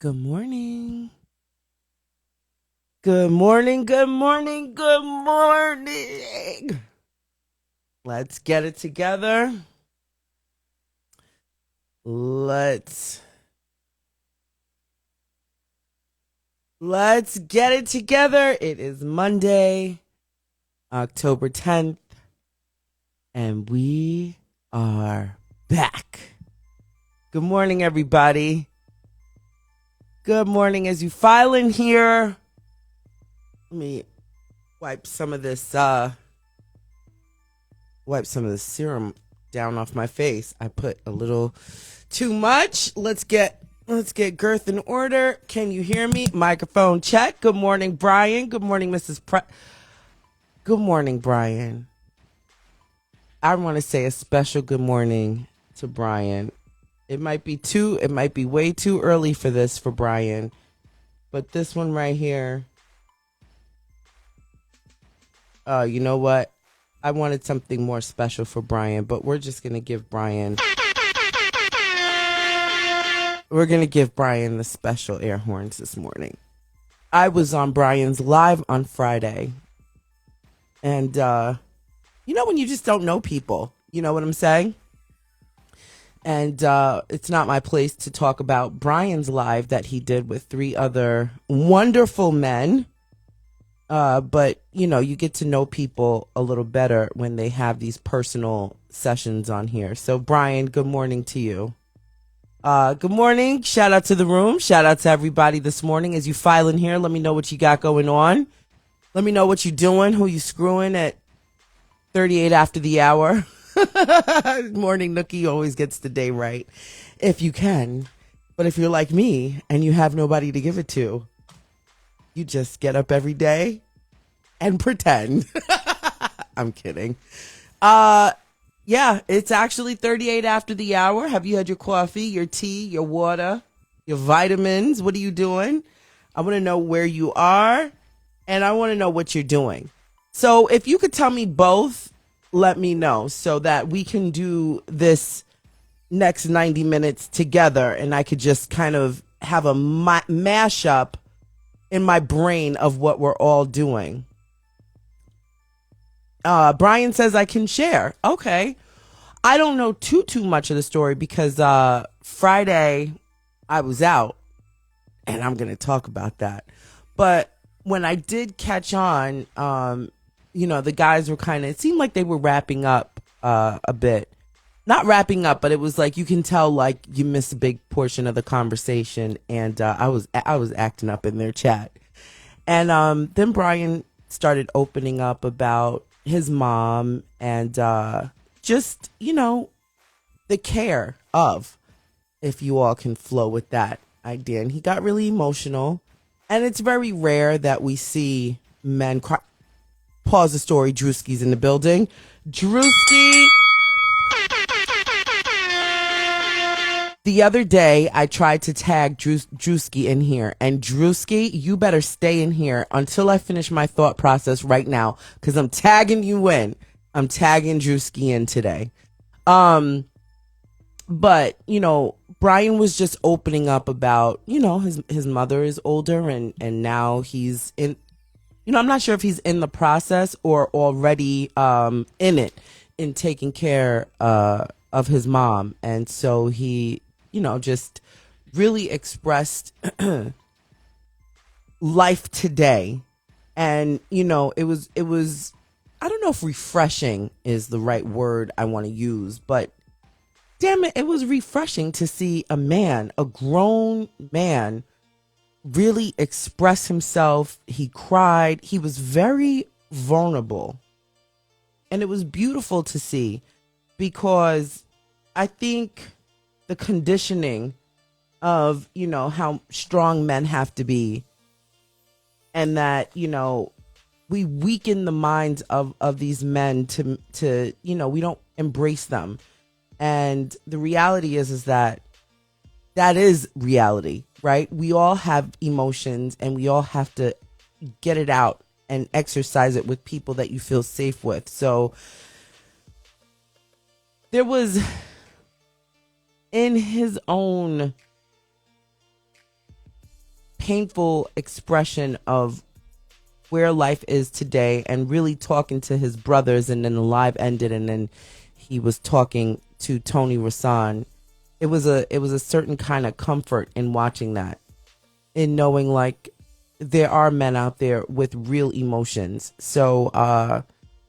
Good morning. Good morning. Good morning. Good morning. Let's get it together. Let's get it together. It is Monday, October 10th, and we are back. Good morning, everybody. Good morning. As you file in here, let me wipe some of this serum down off my face. I put a little too much. Let's get girth in order. Can you hear me? Microphone check. Good morning, Brian. Good morning, Mrs. Good morning, Brian. I want to say a special good morning to Brian. It might be way too early for this for Brian, but this one right here. You know what? I wanted something more special for Brian, but we're just going to give Brian the special air horns this morning. I was on Brian's live on Friday. And, when you just don't know people, you know what I'm saying? And it's not my place to talk about Brian's live that he did with 3 other wonderful men. But, you get to know people a little better when they have these personal sessions on here. So, Brian, good morning to you. Good morning. Shout out to the room. Shout out to everybody this morning. As you file in here, let me know what you got going on. Let me know what you're doing, who you screwing at 38 after the hour. Morning Nookie always gets the day right, if you can. But if you're like me and you have nobody to give it to, you just get up every day and pretend. I'm kidding. Yeah, it's actually 38 after the hour. Have you had your coffee, your tea, your water, your vitamins? What are you doing? I want to know where you are, and I want to know what you're doing. So if you could tell me both, let me know so that we can do this next 90 minutes together, and I could just kind of have a mashup in my brain of what we're all doing. Brian says I can share. Okay. I don't know too much of the story because Friday I was out, and I'm going to talk about that. But when I did catch on, the guys were it seemed like they were wrapping up a bit. Not wrapping up, but it was like you can tell like you missed a big portion of the conversation, and I was acting up in their chat. And then Brian started opening up about his mom and just, the care of, if you all can flow with that idea. And he got really emotional. And it's very rare that we see men cry. Pause the story. Drewski's in the building. Drewski. The other day, I tried to tag Drewski in here. And Drewski, you better stay in here until I finish my thought process right now. Because I'm tagging you in. I'm tagging Drewski in today. But, Brian was just opening up about, his mother is older and now he's in, I'm not sure if he's in the process or already in it, in taking care of his mom. And so he, just really expressed life today. And, it was, I don't know if refreshing is the right word I want to use, but damn it, it was refreshing to see a grown man, really express himself. He cried. He was very vulnerable. And it was beautiful to see because I think the conditioning of, how strong men have to be, and that, we weaken the minds of these men to we don't embrace them. And the reality is that is reality, right? We all have emotions and we all have to get it out and exercise it with people that you feel safe with. So there was, in his own painful expression of where life is today, and really talking to his brothers, and then the live ended, and then he was talking to Tony Rasan. It was a certain kind of comfort in watching that, in knowing like there are men out there with real emotions. So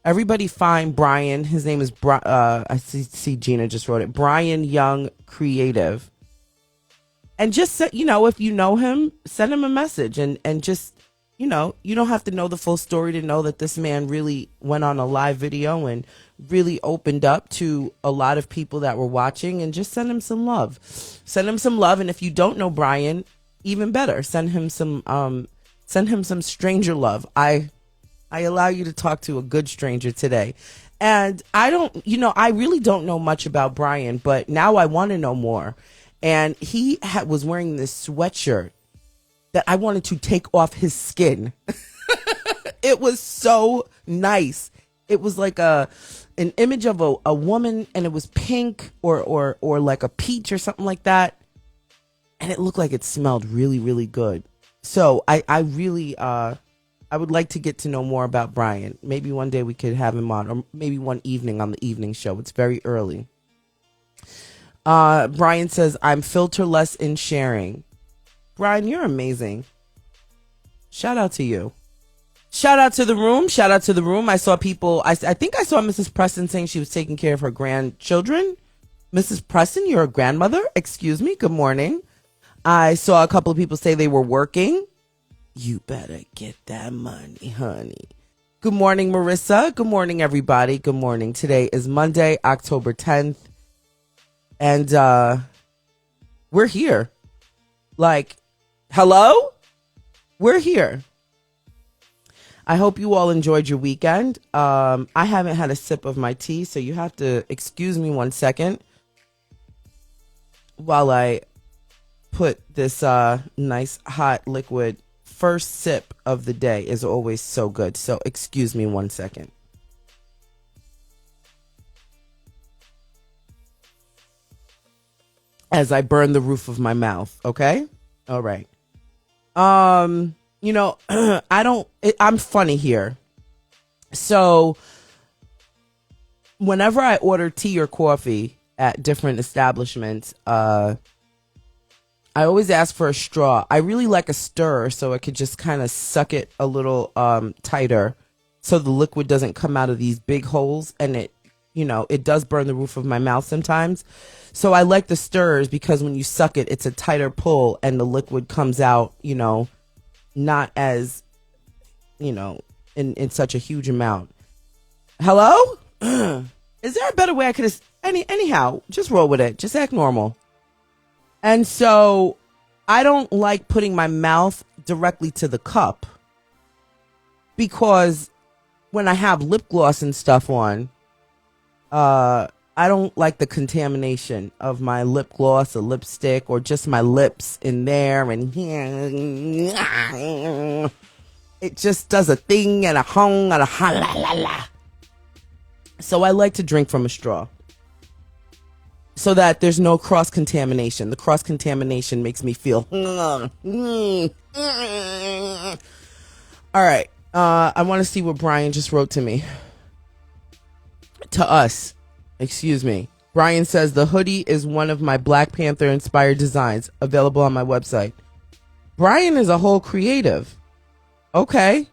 everybody find Brian. His name is I see Gina just wrote it. Brian Young Creative. And just if you know him, send him a message, and just, you don't have to know the full story to know that this man really went on a live video and really opened up to a lot of people that were watching, and just send him some love. Send him some love. And if you don't know Brian, even better, send him some stranger love. I allow you to talk to a good stranger today. And I really don't know much about Brian, but now I want to know more. And he was wearing this sweatshirt that I wanted to take off his skin. It was so nice. It was like an image of a woman, and it was pink or like a peach or something like that. And it looked like it smelled really, really good. So I really I would like to get to know more about Brian. Maybe one day we could have him on, or maybe one evening on the evening show. It's very early. Brian says, I'm filterless in sharing. Brian, you're amazing. Shout out to you. Shout out to the room. Shout out to the room. I saw people. I think I saw Mrs. Preston saying she was taking care of her grandchildren. Mrs. Preston, you're a grandmother? Excuse me. Good morning. I saw a couple of people say they were working. You better get that money, honey. Good morning, Marissa. Good morning, everybody. Good morning. Today is Monday, October 10th. And we're here. Like, hello? We're here. I hope you all enjoyed your weekend. I haven't had a sip of my tea, so you have to excuse me 1 second while I put this nice hot liquid. First sip of the day is always so good, so excuse me 1 second. As I burn the roof of my mouth, okay? All right. I'm funny here. So whenever I order tea or coffee at different establishments, I always ask for a straw. I really like a stir, so I could just kind of suck it a little tighter, so the liquid doesn't come out of these big holes, and it does burn the roof of my mouth sometimes. So I like the stirrers because when you suck it, it's a tighter pull, and the liquid comes out, not as, in such a huge amount. Hello? Is there a better way I could anyhow, just roll with it. Just act normal. And so I don't like putting my mouth directly to the cup, because when I have lip gloss and stuff on, I don't like the contamination of my lip gloss or lipstick, or just my lips in there, and it just does a thing and a hung and a ha la la la. So I like to drink from a straw, so that there's no cross contamination. The cross contamination makes me feel. All right. I want to see what Brian just wrote to me. To us. Excuse me. Brian says the hoodie is one of my Black Panther inspired designs, available on my website. Brian is a whole creative. Okay.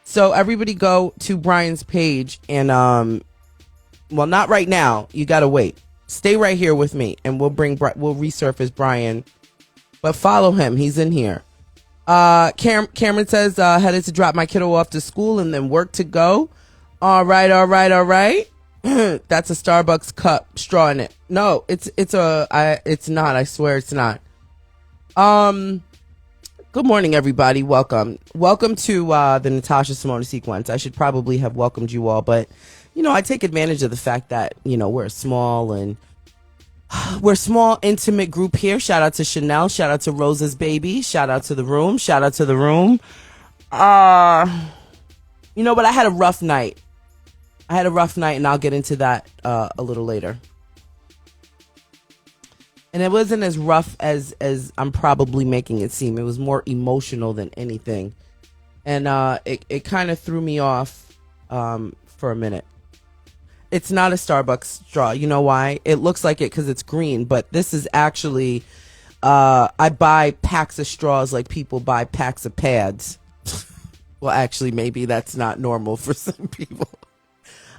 So everybody go to Brian's page, and well, not right now. You got to wait. Stay right here with me, and we'll resurface Brian. But follow him. He's in here. Cameron says, headed to drop my kiddo off to school and then work to go. All right. That's a Starbucks cup, straw in it. No, it's not. I swear it's not. Good morning, everybody. Welcome to the Natasha Simone sequence. I should probably have welcomed you all, but I take advantage of the fact that we're a small intimate group here. Shout out to Chanel. Shout out to Rosa's baby. Shout out to the room. Shout out to the room. But I had a rough night. And I'll get into that a little later. And it wasn't as rough as I'm probably making it seem. It was more emotional than anything. And it kind of threw me off for a minute. It's not a Starbucks straw. You know why? It looks like it because it's green, but this is actually I buy packs of straws like people buy packs of pads. Well, actually, maybe that's not normal for some people.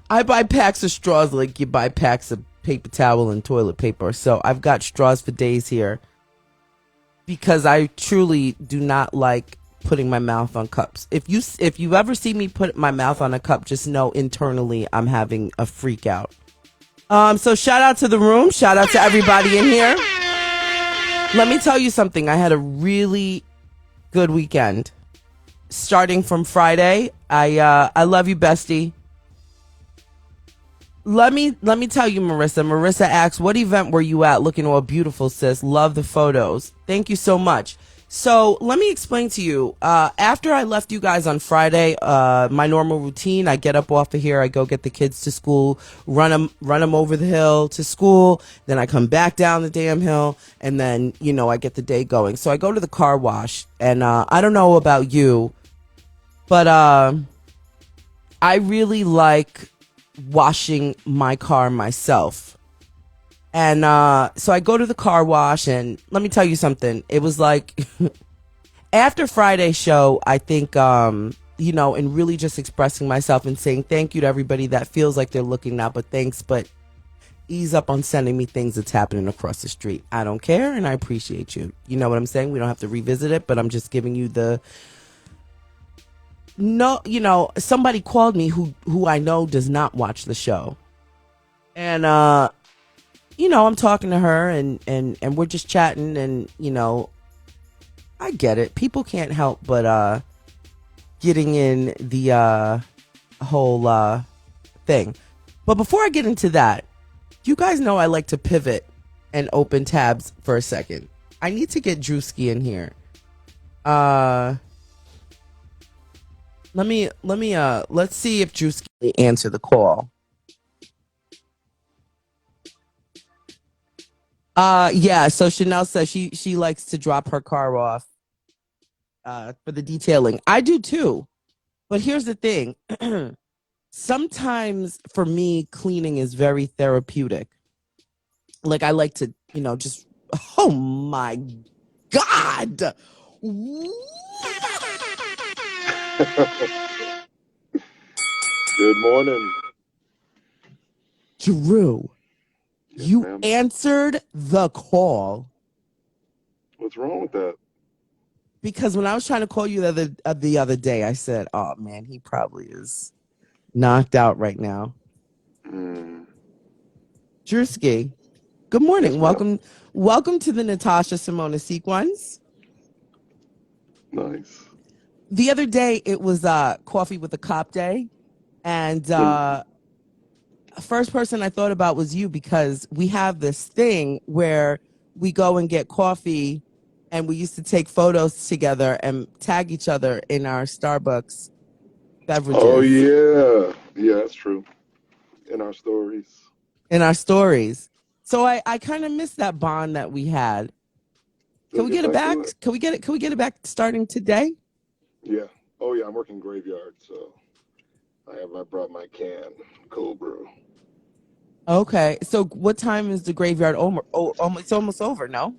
I buy packs of straws like you buy packs of paper towel and toilet paper. So I've got straws for days here because I truly do not like putting my mouth on cups. If you ever see me put my mouth on a cup, just know internally I'm having a freak out. So shout out to the room. Shout out to everybody in here. Let me tell you something. I had a really good weekend. Starting from Friday, I love you, bestie. Let me tell you, Marissa. Marissa asks, "What event were you at? Looking all beautiful, sis. Love the photos. Thank you so much." So let me explain to you. After I left you guys on Friday, my normal routine: I get up off of here, I go get the kids to school, run them over the hill to school. Then I come back down the damn hill, and then I get the day going. So I go to the car wash, and I don't know about you, but I really like washing my car myself. And so I go to the car wash, and let me tell you something. It was like after Friday's show, I think, and really just expressing myself and saying thank you to everybody that feels like they're looking now, but thanks, but ease up on sending me things that's happening across the street. I don't care, and I appreciate you. You know what I'm saying? We don't have to revisit it, but I'm just giving you the no. Somebody called me who I know does not watch the show, and I'm talking to her, and we're just chatting, and I get it. People can't help but getting in the whole thing. But before I get into that, you guys know I like to pivot and open tabs for a second. I need to get Drewski in here. Let's see if Drewski will answer the call. Yeah, so Chanel says she likes to drop her car off for the detailing. I do too. But here's the thing. Sometimes for me, cleaning is very therapeutic. Like I like to, just oh my God. Good morning. Drew, Yes, you ma'am. answered the call What's wrong with that? because when I was trying to call you the other day, I said, "Oh man, he probably is knocked out right now." Mm, Drewski, good yes, morning. ma'am. Welcome to the Natasha Simona sequence. Nice. The other day it was coffee with a cop day, and Mm, first person I thought about was you because we have this thing where we go and get coffee, and we used to take photos together and tag each other in our Starbucks oh beverages yeah. Yeah, that's true. In our stories. in our stories. So I kind of miss that bond that we had. Can Let's we get get it back back? to it. Can we get it? Can we get it back starting today? Yeah. Oh yeah, I'm working graveyard, so I brought my can, cold brew. Okay. So what time is the graveyard over? Oh, it's almost over. No.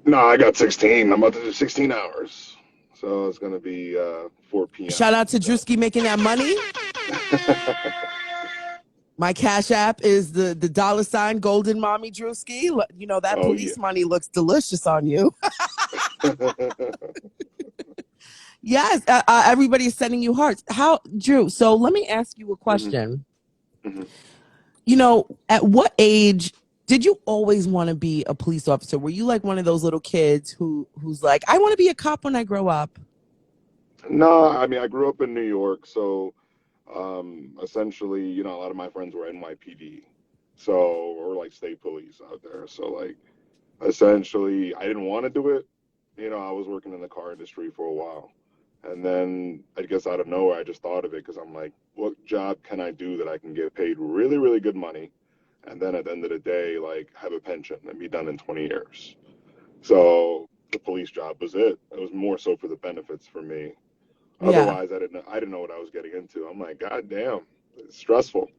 No, I got 16. I'm about to do 16 hours. So it's gonna be 4 p.m. Shout out to So Drewski making that money. My cash app is the dollar sign golden mommy Drewski. That oh yeah. police money looks delicious on you. Yes, everybody's sending you hearts. How, Drew? So let me ask you a hmm question. hmm At what age did you always want to be a police officer? Were you like one of those little kids who's like, I want to be a cop when I grow up? No, I mean I grew up in New York, so essentially, a lot of my friends were NYPD, so or like state police out there. So like essentially, I didn't want to do it. I was working in the car industry for a while, and then I guess out of nowhere, I just thought of it because I'm like, what job can I do that I can get paid really, really good money, and then at the end of the day, like have a pension and be done in 20 years. So the police job was it. It was more so for the benefits for me. Yeah. Otherwise, I didn't know what I was getting into. I'm like, God damn, it's stressful.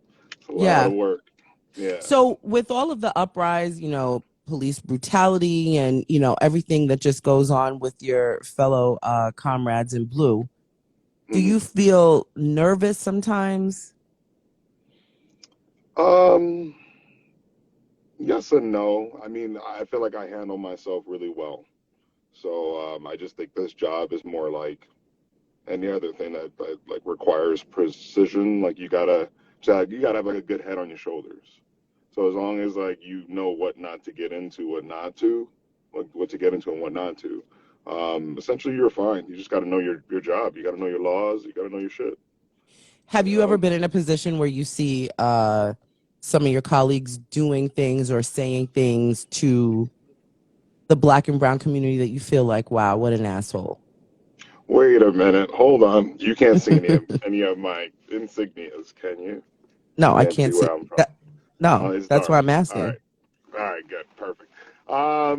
It's a lot Yeah. of work. Yeah. So with all of the uprise, police brutality and, everything that just goes on with your fellow comrades in blue, do Hmm. you feel nervous sometimes? Um, yes and no. I mean, I feel like I handle myself really well. So I just think this job is more like any other thing that like requires precision. Like you gotta have like a good head on your shoulders. So as long as like you know what not to get into, what not to, what to get into and what not to, essentially you're fine. You just got to know your job. You got to know your laws. You got to know your shit. Have You you ever know. been in a position where you see some of your colleagues doing things or saying things to the black and brown community that you feel like, wow, what an asshole? Wait a minute. Hold on. You can't see any of my insignias, can you? No, I Can't see can't see where I'm from. that. No, Oh, it's that's why dark. I'm All asking. right. All right. Good. Perfect.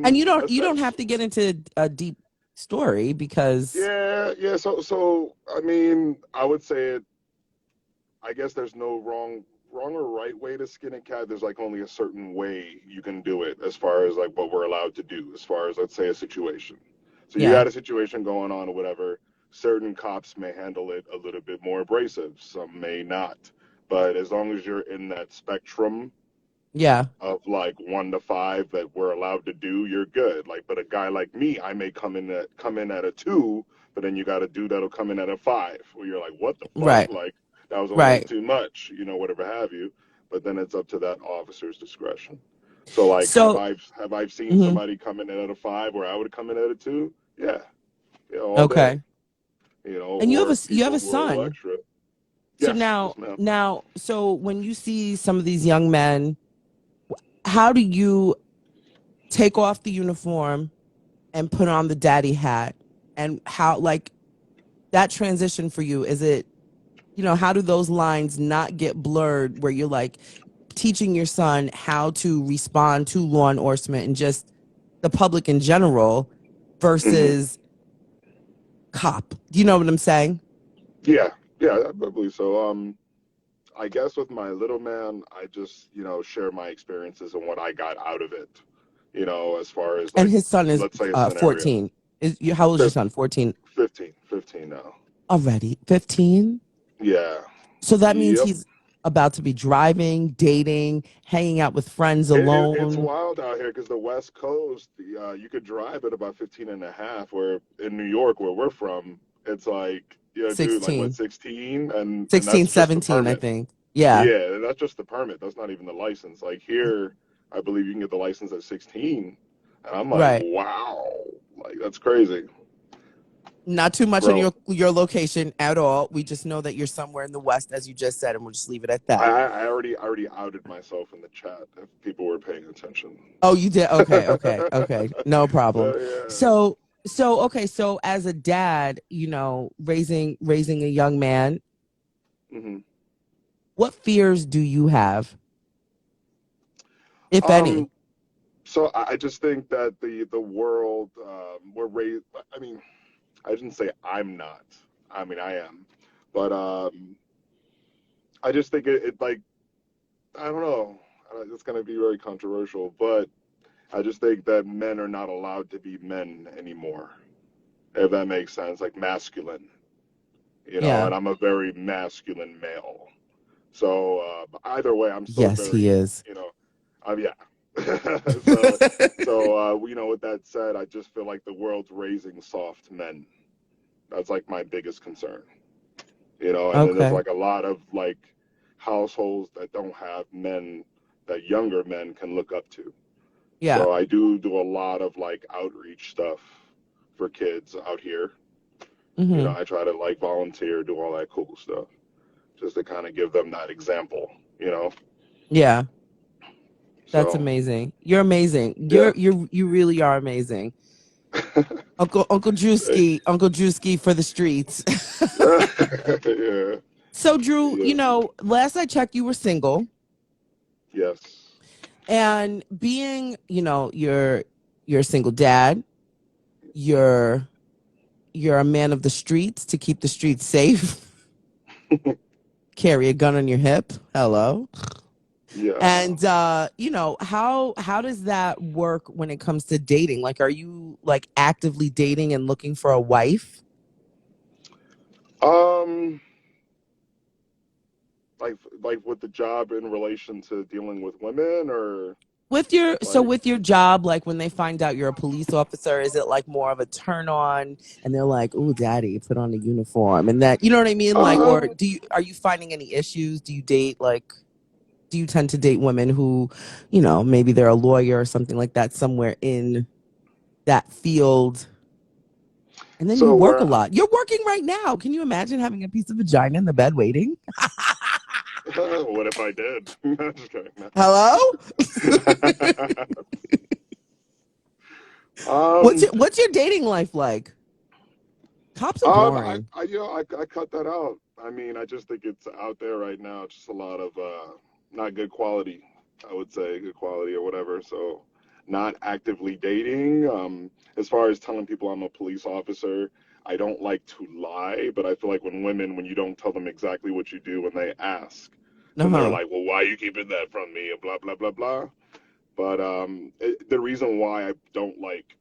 And you don't have to Essentially, get into a deep story because yeah, yeah. So I mean, I would say it. I guess there's no wrong or right way to skin a cat. There's like only a certain way you can do it as far as like what we're allowed to do, as far as let's say a situation. So you yeah, got a situation going on or whatever. Certain cops may handle it a little bit more abrasive, some may not. But as long as you're in that spectrum yeah, of like 1 to 5 that we're allowed to do, you're good. Like, but a guy like me, I may come in at a 2, but then you got a dude that'll come in at a 5, where you're like, what the fuck? right, Like that was a little right. too much, whatever have you. But then it's up to that officer's discretion. So like, have So, I have I seen mhm, somebody come in at a 5 where I would come in at a 2? Yeah, yeah, all day. okay. And Or you have people a who are a little son. extra. So Yes, now, yes, ma'am. so when you see some of these young men, how do you take off the uniform and put on the daddy hat? And how, like, that transition for you, is it, how do those lines not get blurred where you're like teaching your son how to respond to law enforcement and just the public in general Hmm. versus cop? Do you know what I'm saying? Yeah, yeah, I believe so. I guess with my little man, I just, share my experiences and what I got out of it, as far as And like, his son is let's say a scenario. 14. How old is your Fif- son? 14 15 now. already? 15? Yeah. So that means Yep. he's about to be driving, dating, hanging out with friends It's alone. wild out here because the West Coast, you could drive at about 15 and a half, where in New York, where we're from, it's like, dude, like what, 16, 16? And 16, that's just the 17, I permit. think. Yeah. Yeah, that's just the permit. That's not even the license. Like here, I believe you can get the license at 16. And I'm like, Right. wow, like that's crazy, Not too much on bro. your location at all. We just know that you're somewhere in the West, as you just said, and we'll just leave it at I, that. I already outed myself in the chat if people were paying attention. Oh, you did? Okay, okay, okay. No problem. Yeah. So as a dad, raising a young man, Hmm. what fears do you have, if any? Um. So I just think that the world, we're raised. I mean, I didn't say I'm not. I mean, I am, but I just think it like I don't know. It's gonna be very controversial, but I just think that men are not allowed to be men anymore, if that makes sense, like masculine, Yeah. and I'm a very masculine male. So either way, I'm still Yes, he very, is. yeah. So, with that said, I just feel like the world's raising soft men. That's like my biggest concern, and then there's Okay. like a lot of like households that don't have men that younger men can look up to. Yeah. So I do a lot of like outreach stuff for kids out here. Hmm. I try to like volunteer, do all that cool stuff, just to kind of give them that example. You know. Yeah. That's So amazing. You're amazing. yeah. You really are amazing. Uncle Drewski for the streets. Yeah. So Drew, Yeah. last I checked, you were single. Yes. And being, you're a single dad, you're you're a man of the streets to keep the streets safe, carry a gun on your hip. Hello. Yeah. And how does that work when it comes to dating? Like, are you like actively dating and looking for a wife? Um, like with the job in relation to dealing with women, or like, With your job, like when they find out you're a police officer, is it like more of a turn on and they're like, "Oh, daddy, put on a uniform," and that, you know what I mean? Like, or um, are you finding any issues? Do you tend to date women who, maybe they're a lawyer or something like that somewhere in that field? And then you so work a where, lot. You're working right now. Can you imagine having a piece of vagina in the bed waiting? what if I did? No, just kidding. Hello? No. Um, What's your dating life like? Cops are boring. I cut that out. I mean, I just think it's out there right now. Just a lot of not good quality. I would say good quality or whatever. So, not actively dating. As far as telling people I'm a police officer, I don't like to lie, but I feel like when you don't tell them exactly what you do when they ask, then they're Uh-huh. like, well, why are you keeping that from me? And blah blah blah blah. But the reason why I don't like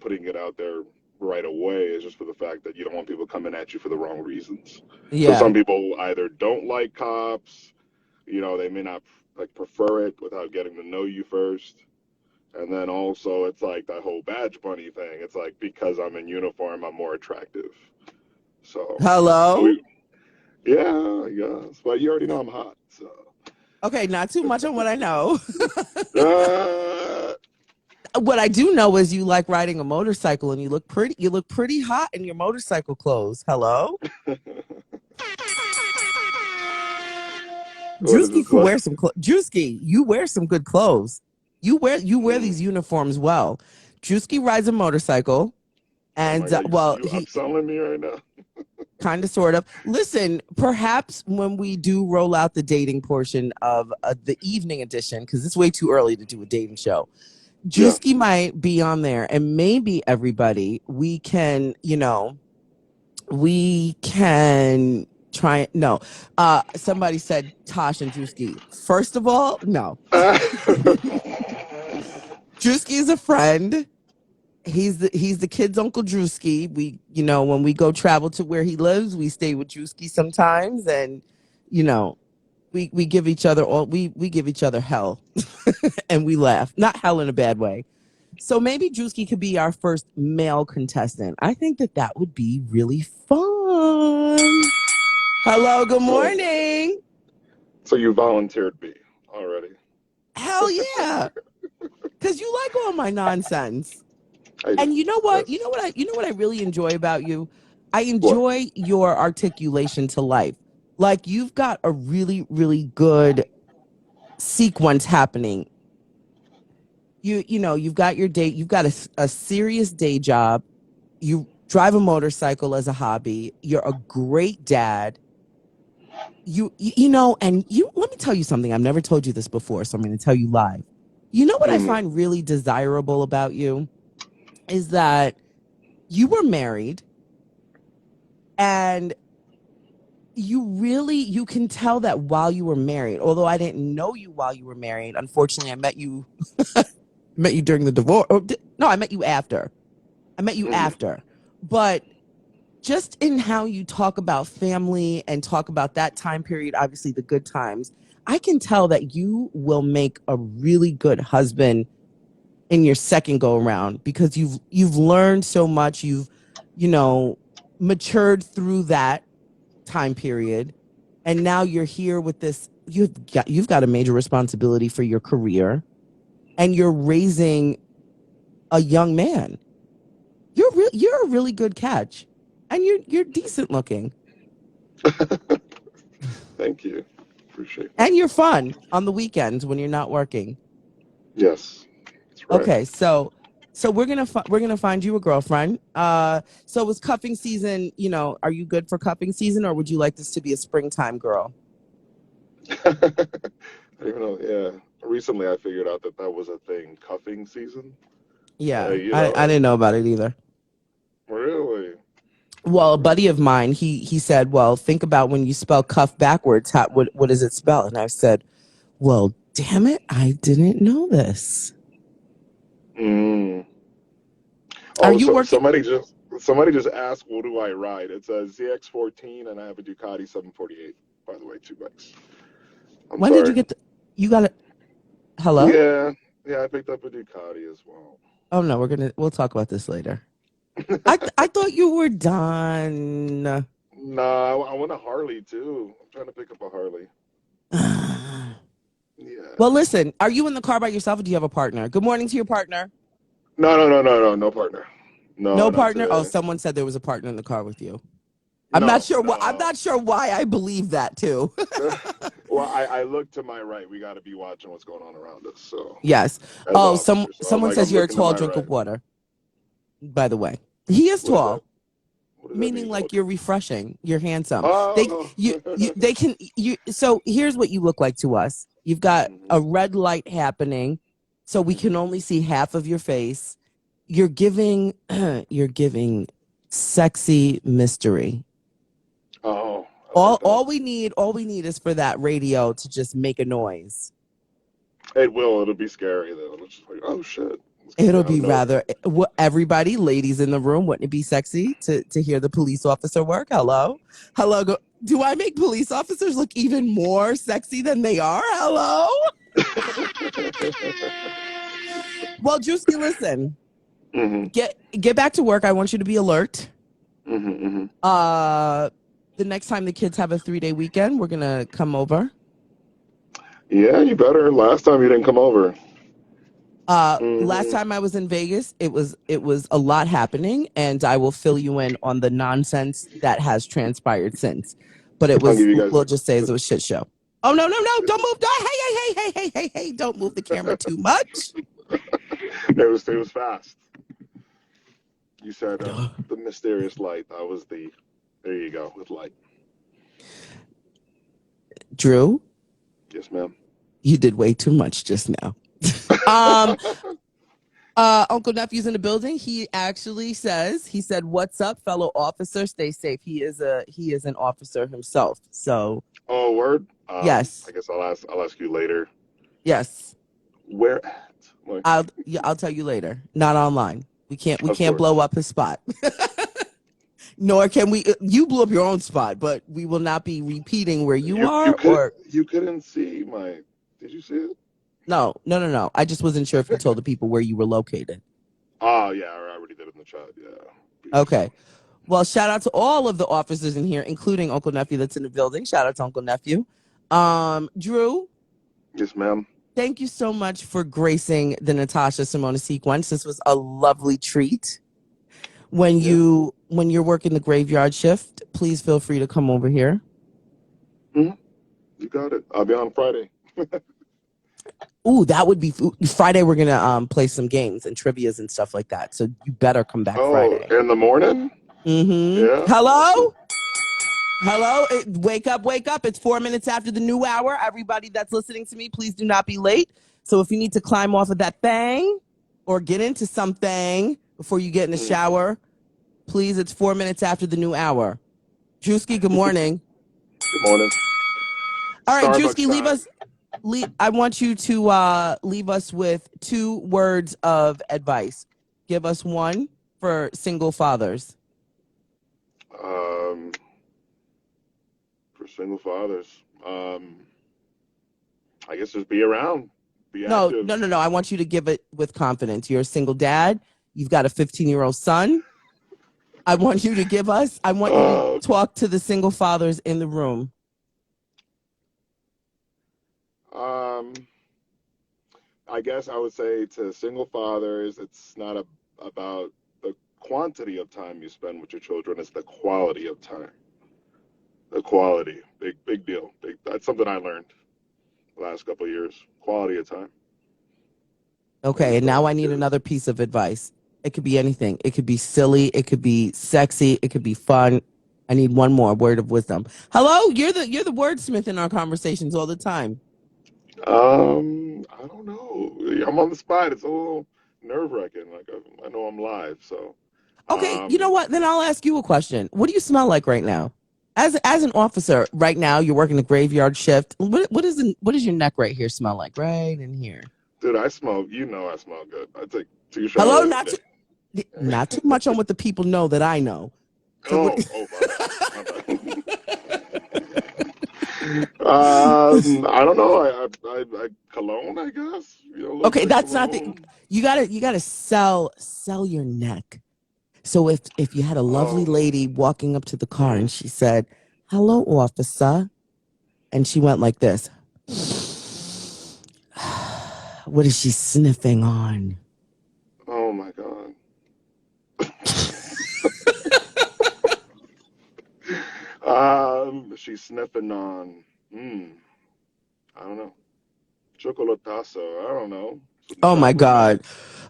putting it out there right away is just for the fact that you don't want people coming at you for the wrong reasons. So Yeah. some people either don't like cops, they may not like prefer it without getting to know you first. And then also it's like that whole badge bunny thing. It's like because I'm in uniform, I'm more attractive. So, but Hello? yeah, I guess. But you already know I'm hot, so. Okay, not too much on what I know. Uh, What I do know is you like riding a motorcycle and you look pretty hot in your motorcycle clothes. Hello? what is Drewski this could like? wear Drewski, you wear some good clothes. You wear Mm, these uniforms well. Drewski rides a motorcycle oh my and God, well, you he upselling me right now? kind of sort of. Listen, perhaps when we do roll out the dating portion of the evening edition, because it's way too early to do a dating show, Yeah. Drewski might be on there, and maybe everybody we can try. No, somebody said Tosh and Drewski. First of all, no, Drewski is a friend. He's the kid's Uncle Drewski. When we go travel to where he lives, we stay with Drewski sometimes, and you know we give each other we give each other hell, and we laugh. Not hell in a bad way. So maybe Drewski could be our first male contestant. I think that would be really fun. Hello, good so, morning. so you volunteered me already. Hell yeah, because you like all my nonsense. I do. And you know what? Yes. You know what I really enjoy about you? I What? enjoy your articulation to life. Like you've got a really, really good sequence happening. You've got your date, you've got a serious day job. You drive a motorcycle as a hobby. You're a great dad. And you let me tell you something. I've never told you this before, so I'm going to tell you live. You know what I Mm, find really desirable about you is that you were married and you can tell that while you were married, although I didn't know you while you were married. Unfortunately, I met you during the divorce. No, I met you after. I met you mm. after. But just in how you talk about family and talk about that time period, obviously the good times, I can tell that you will make a really good husband in your second go around because you've learned so much. You've, you know, matured through that time period. And now you're here with this. You've got a major responsibility for your career and you're raising a young man. You're a really good catch. And you're decent looking. Thank you. Appreciate that. And you're fun on the weekends when you're not working. Yes, that's right. Okay, so we're gonna find you a girlfriend. So was cuffing season? Are you good for cuffing season, or would you like this to be a springtime girl? You know, yeah. Recently, I figured out that that was a thing, cuffing season. Yeah, You I know, didn't know about it either. really. Well, a buddy of mine, he said, "Well, think about when you spell cuff backwards. What does it spell?" And I said, "Well, damn it, I didn't know this." Mm. Are Oh, you so working? somebody just asked, "What do I ride?" It's a ZX14, and I have a Ducati 748. By the way, two bikes. I'm When did you sorry. get the? You got it? Hello? Yeah, yeah, I picked up a Ducati as well. Oh no, we'll talk about this later. I thought you were done. Nah, I want a Harley too. I'm trying to pick up a Harley. Yeah. Well, listen, are you in the car by yourself or do you have a partner? Good morning to your partner. No partner. No, No not partner? Oh, today. someone said there was a partner in the car with you. No, I'm no. not sure why I believe that too. Well, I look to my right. We got to be watching what's going on around us. So, Yes. as Oh, officers, so I'm someone like, says I'm you're a looking to tall my drink right. of water, by the way. He is What does that? tall, What does that meaning mean? like you're refreshing, you're handsome. Oh. They can you so here's what you look like to us. You've got Mhm. a red light happening, so we can only see half of your face. You're giving you're giving sexy mystery. Oh, I like that. All we need is for that radio to just make a noise. It will. It'll be scary though. It's just like, oh shit, it's gonna be It'll out of be nowhere. rather everybody, ladies in the room, wouldn't it be sexy to hear the police officer work? Hello, hello. Do I make police officers look even more sexy than they are? Hello. Well, Drewski, listen. Mhm. Get back to work. I want you to be alert. Mhm. Mhm. Uh, the next time the kids have a 3-day weekend, we're gonna come over. Yeah, you better. Last time you didn't come over. Last Mhm. time I was in Vegas, it was a lot happening, and I will fill you in on the nonsense that has transpired since. But I'll give you guys. we'll just say it was a shit show. Oh no, no, no! Don't move! Hey, hey, hey, hey, hey, hey, hey! Don't move the camera too much. It was fast. You said No. the mysterious light. That was the. There you go with light. Drew, Yes, ma'am. you did way too much just now. um, Uncle Nephew's in the building. He said, "What's up, fellow officer? Stay safe." He is an officer himself. So Oh, word. I yes, guess I'll ask you later. yes. Where at? Like, I'll tell you later. Not online. We of can't blow course. up his spot. Nor can we. You blew up your own spot, but we will not be repeating where you You are. could Or you couldn't see my. Did you see it? no, no, no, no. I just wasn't sure if you told the people where you were located. Oh yeah, I already did it in the chat. Yeah. Peace. Okay. Well, shout out to all of the officers in here, including Uncle Nephew that's in the building. Shout out to Uncle Nephew. Drew, Yes, ma'am. thank you so much for gracing the Natasha Simona sequence. This was a lovely treat. Yeah. When you're working the graveyard shift, please feel free to come over here. Hmm. You got it. I'll be on Friday. Ooh, that would be Friday. We're gonna play some games and trivias and stuff like that. So you better come back Oh, Friday. in the morning? Yeah. Hello, hello. Wake up, wake up! It's 4 minutes after the new hour. Everybody that's listening to me, please do not be late. So if you need to climb off of that thing or get into something before you get in the Mm. shower, please. It's 4 minutes after the new hour. Drewski, good morning. Good morning. All right, Starbucks Drewski, time. I want you to leave us with 2 words of advice. Give us one for single fathers. Um, for single fathers. I guess just be around, be No, active. no, no, no. I want you to give it with confidence. You're a single dad. You've got a 15-year-old son. I want you to Uh, talk to the single fathers in the room. um, I guess I would say to single fathers, it's not about the quantity of time you spend with your children; it's the quality of time. The quality, big deal. That's something I learned the last couple of years. Quality of time. When you Okay, and spend now with I your need kids. another piece of advice. It could be anything. It could be silly. It could be sexy. It could be fun. I need one more word of wisdom. Hello, you're the wordsmith in our conversations all the time. I don't know. I'm on the spot. It's a little nerve-wracking. Like I know I'm live, so Okay, you know um, what? Then I'll ask you a question. What do you smell like right now? As an officer, right now you're working the graveyard shift. What does your neck right here smell like? Right in here. dude, I smell. You know, I smell good. I take two Hello, showers every not too day. much on what the people know that I know. So what? My bad. My bad. I don't know. I cologne, I guess. You know, a little Okay, bit of that's not the. cologne. You gotta sell your neck. So if you had a lovely Oh, lady walking up to the car mm, and she said, "Hello, officer," and she went like this, what is she sniffing on? oh my God. She's sniffing on. Hmm. I don't know. Chocolatazo. I don't know. Some Oh my chocolate milk. God.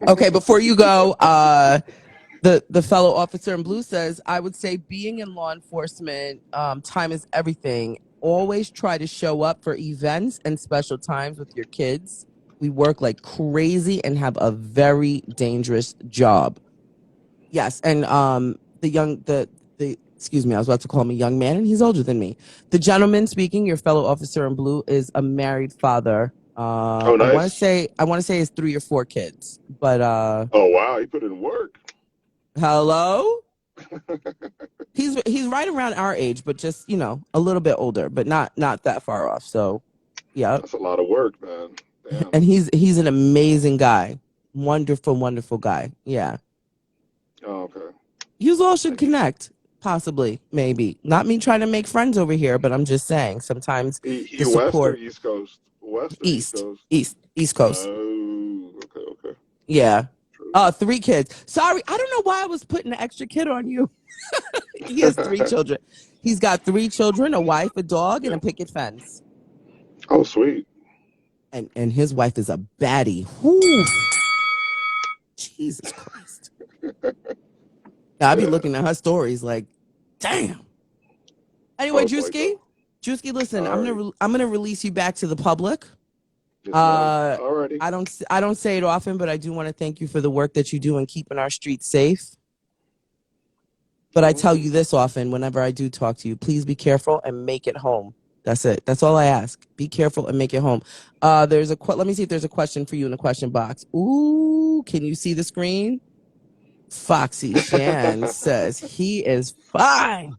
Okay, before you go, the fellow officer in blue says, I would say being in law enforcement, time is everything. Always try to show up for events and special times with your kids. We work like crazy and have a very dangerous job. Yes, and the excuse me, I was about to call him a young man, and he's older than me. The gentleman speaking, your fellow officer in blue, is a married father. Oh, I want to nice. say he has 3 or 4 kids, but Oh, wow. He put in work. hello, he's right around our age, but just a little bit older, but not that far off. So, yeah, That's a lot of work, man. Damn. and he's an amazing guy, wonderful, wonderful guy. Yeah. Oh, okay. You all should And he, connect, possibly, maybe. Not me trying to make friends over here, but I'm just saying sometimes he the West or support East Coast? West or East east, Coast? east coast. Oh, okay, okay. Yeah. True. 3 kids. Sorry, I don't know why I was putting an extra kid on you. He has 3 children. He's got 3 children, a wife, a dog, and Yeah. a picket fence. Oh, sweet. And his wife is a baddie. Whew, Jesus Christ. Now, I be Yeah. looking at her stories like, damn. Anyway, Oh, it's like Drewski, that. listen, All right. I'm gonna release you back to the public. Yes, ma'am. Uh, Alrighty. I don't say it often, but I do want to thank you for the work that you do in keeping our streets safe. But You're I tell welcome. you this often whenever I do talk to you, please be careful and make it home. That's it. That's all I ask. Be careful and make it home. Let me see if there's a question for you in the question box. Ooh, can you see the screen? Foxy Shan says he is fine.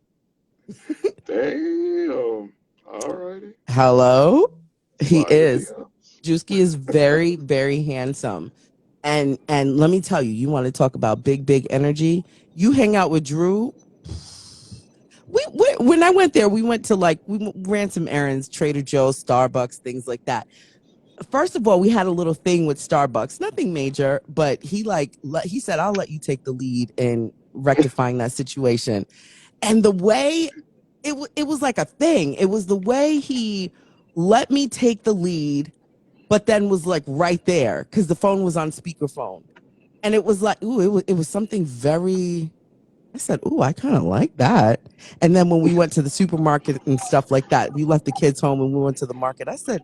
Damn. Alrighty. Hello? He Slide in is. the Juski is very, very handsome. And let me tell you, you want to talk about big energy? You hang out with Drew. We when I went there, we went to we ran some errands, Trader Joe's, Starbucks, things like that. First of all, we had a little thing with Starbucks, nothing major, but he said, "I'll let you take the lead in rectifying that situation." And the way it was like a thing. It was the way he let me take the lead, but then was like right there because the phone was on speakerphone, and it was like, ooh, it was something very. I said, ooh, I kind of like that. And then when we went to the supermarket and stuff like that, we left the kids home and we went to the market. I said,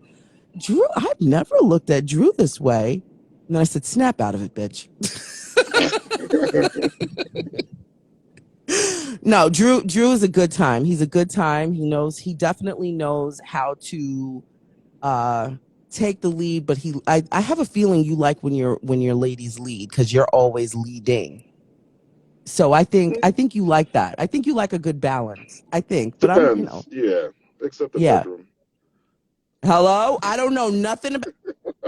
Drew, I've never looked at Drew this way. And then I said, snap out of it, bitch. No, Drew is a good time. He's a good time. He definitely knows how to uh take the lead, but I have a feeling you like when your ladies lead because you're always leading. So I think you like that. I think you like a good balance. I think, but Depends. Yeah. Except the yeah. bedroom. Hello? I don't know nothing about.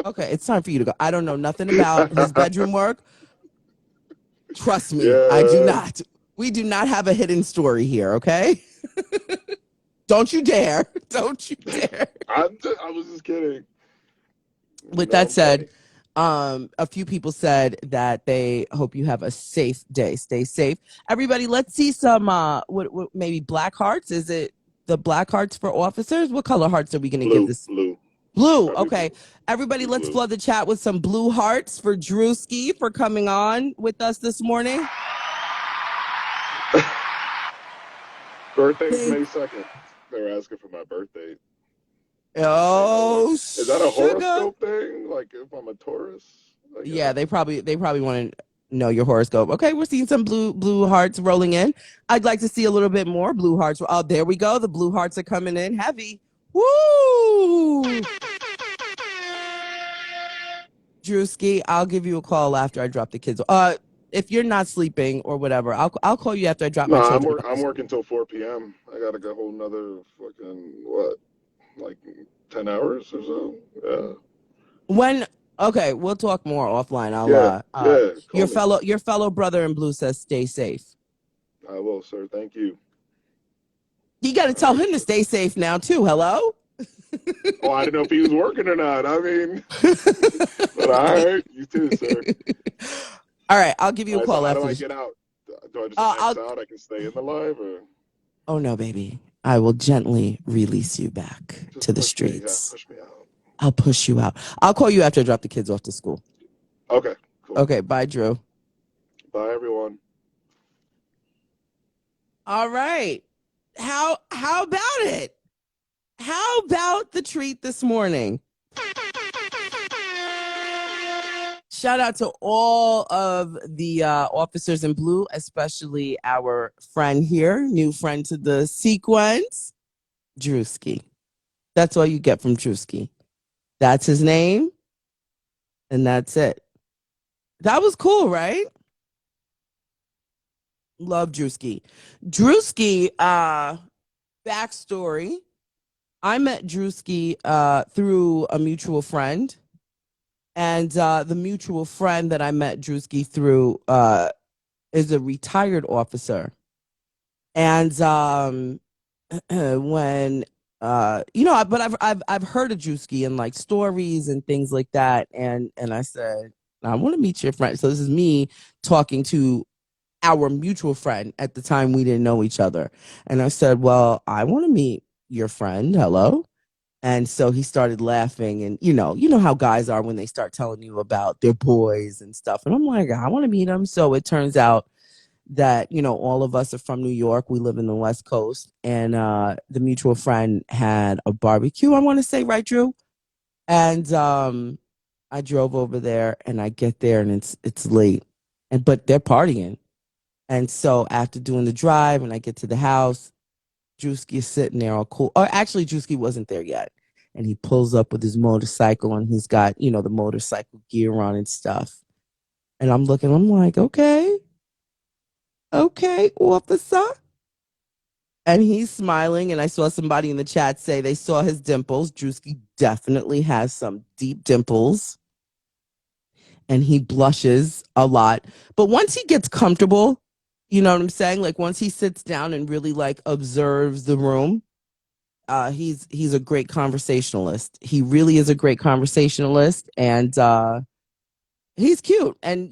Okay, it's time for you to go. I don't know nothing about his bedroom work. Trust me, I do Yeah. not. We do not have a hidden story here, okay? Don't you dare. Don't you dare. I was just kidding. You With know that I'm said, funny. a few people said that they hope you have a safe day. Stay safe. Everybody, let's see some what maybe black hearts. Is it the black hearts for officers? What color hearts are we gonna give Blue, this? blue. Blue. Gotta be Okay. blue. Everybody, Be let's blue. flood the chat with some blue hearts for Drewski for coming on with us this morning. Birthday's Thank May 2nd. They're asking for my birthday. Oh, Is that a sugar. horoscope thing? Like if I'm a Taurus, I Yeah, guess. they probably want to know your horoscope. Okay, we're seeing some blue hearts rolling in. I'd like to see a little bit more blue hearts. Oh, there we go. The blue hearts are coming in heavy. Woo! Drewski, I'll give you a call after I drop the kids. If you're not sleeping or whatever, I'll call you after I drop No, my children off to I'm school. working till 4 p.m. I gotta go a whole another fucking what, like 10 hours or so. Yeah, When okay, we'll talk more offline. I'll yeah, yeah. Call me. your fellow brother in blue says stay safe. I will, sir. Thank you. You got to All tell right. him to stay safe now too. Hello. Oh, I didn't know if he was working or not. I mean, but all right, you too, sir. All right, I'll give you All a right. So call how do after I this. get out? Do I just X I'll. out? I can stay in the live, or Oh no, baby. I will gently release you back just to the push me? Yeah, streets. push me out. I'll push you out. I'll call you after I drop the kids off to school. Okay, cool. Okay, bye, Drew. Bye, everyone. All right. How about it? How about the treat this morning? Shout out to all of the officers in blue, especially our friend here, new friend to the sequence, Drewski. That's all you get from Drewski. That's his name, and that's it. That was cool, right? Love Drewski. Drewski, backstory. I met Drewski through a mutual friend. And the mutual friend that I met Drewski through is a retired officer. And when but I've heard of Drewski in like stories and things like that. And I said, I want to meet your friend. So this is me talking to our mutual friend. At the time we didn't know each other. And I said, well, I want to meet your friend. Hello. And so he started laughing, and you know how guys are when they start telling you about their boys and stuff. And I'm like, I want to meet him. So it turns out that all of us are from New York. We live in the West Coast, and the mutual friend had a barbecue. I want to say, right, Drew? And I drove over there, and I get there, and it's late, but they're partying. And so after doing the drive, and I get to the house, Drewski is sitting there all cool. Or actually, Drewski wasn't there yet. And he pulls up with his motorcycle, and he's got, the motorcycle gear on and stuff. And I'm looking, I'm like, okay, officer. And he's smiling. And I saw somebody in the chat say they saw his dimples. Drewski definitely has some deep dimples. And he blushes a lot. But once he gets comfortable, you know what I'm saying? Like once he sits down and really like observes the room, he's a great conversationalist. He really is a great conversationalist, and he's cute. And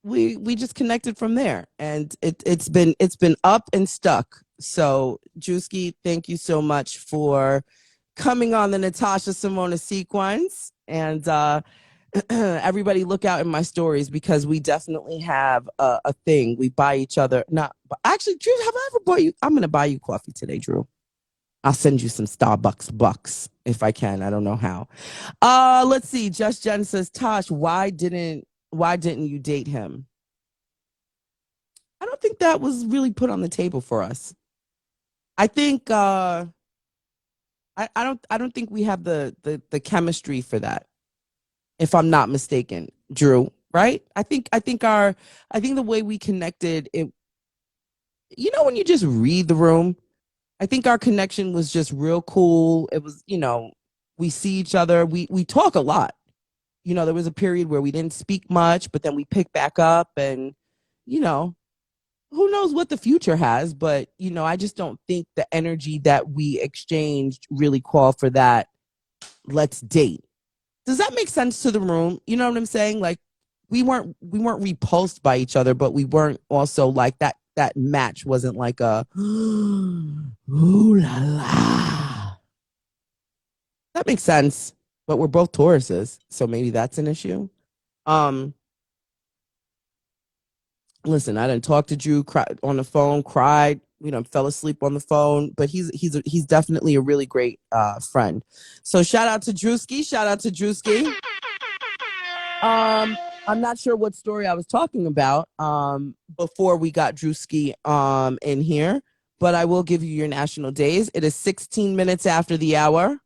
we just connected from there, and it's been up and stuck. So, Drewski, thank you so much for coming on the Natasha Simona sequence, and everybody look out in my stories because we definitely have a thing. We buy each other. Not actually, Drew. Have I ever bought you? I'm gonna buy you coffee today, Drew. I'll send you some Starbucks bucks if I can. I don't know how. Let's see. Just Jen says, Tosh, why didn't you date him? I don't think that was really put on the table for us. I think I don't think we have the chemistry for that, if I'm not mistaken, Drew. Right? I think the way we connected, it when you just read the room, I think our connection was just real cool. It was, we see each other. We talk a lot. There was a period where we didn't speak much, but then we picked back up, and you know, who knows what the future has, but I just don't think the energy that we exchanged really called for that. Let's date. Does that make sense to the room? You know what I'm saying? Like we weren't repulsed by each other, but we weren't also like that match wasn't like a ooh la la. That makes sense. But we're both Tauruses, so maybe that's an issue. Um, Listen, I didn't talk to Drew on the phone, cried, We done fell asleep on the phone, but he's definitely a really great friend. So shout out to Drewski. Shout out to Drewski. I'm not sure what story I was talking about before we got Drewski in here, but I will give you your national days. It is 16 minutes after the hour.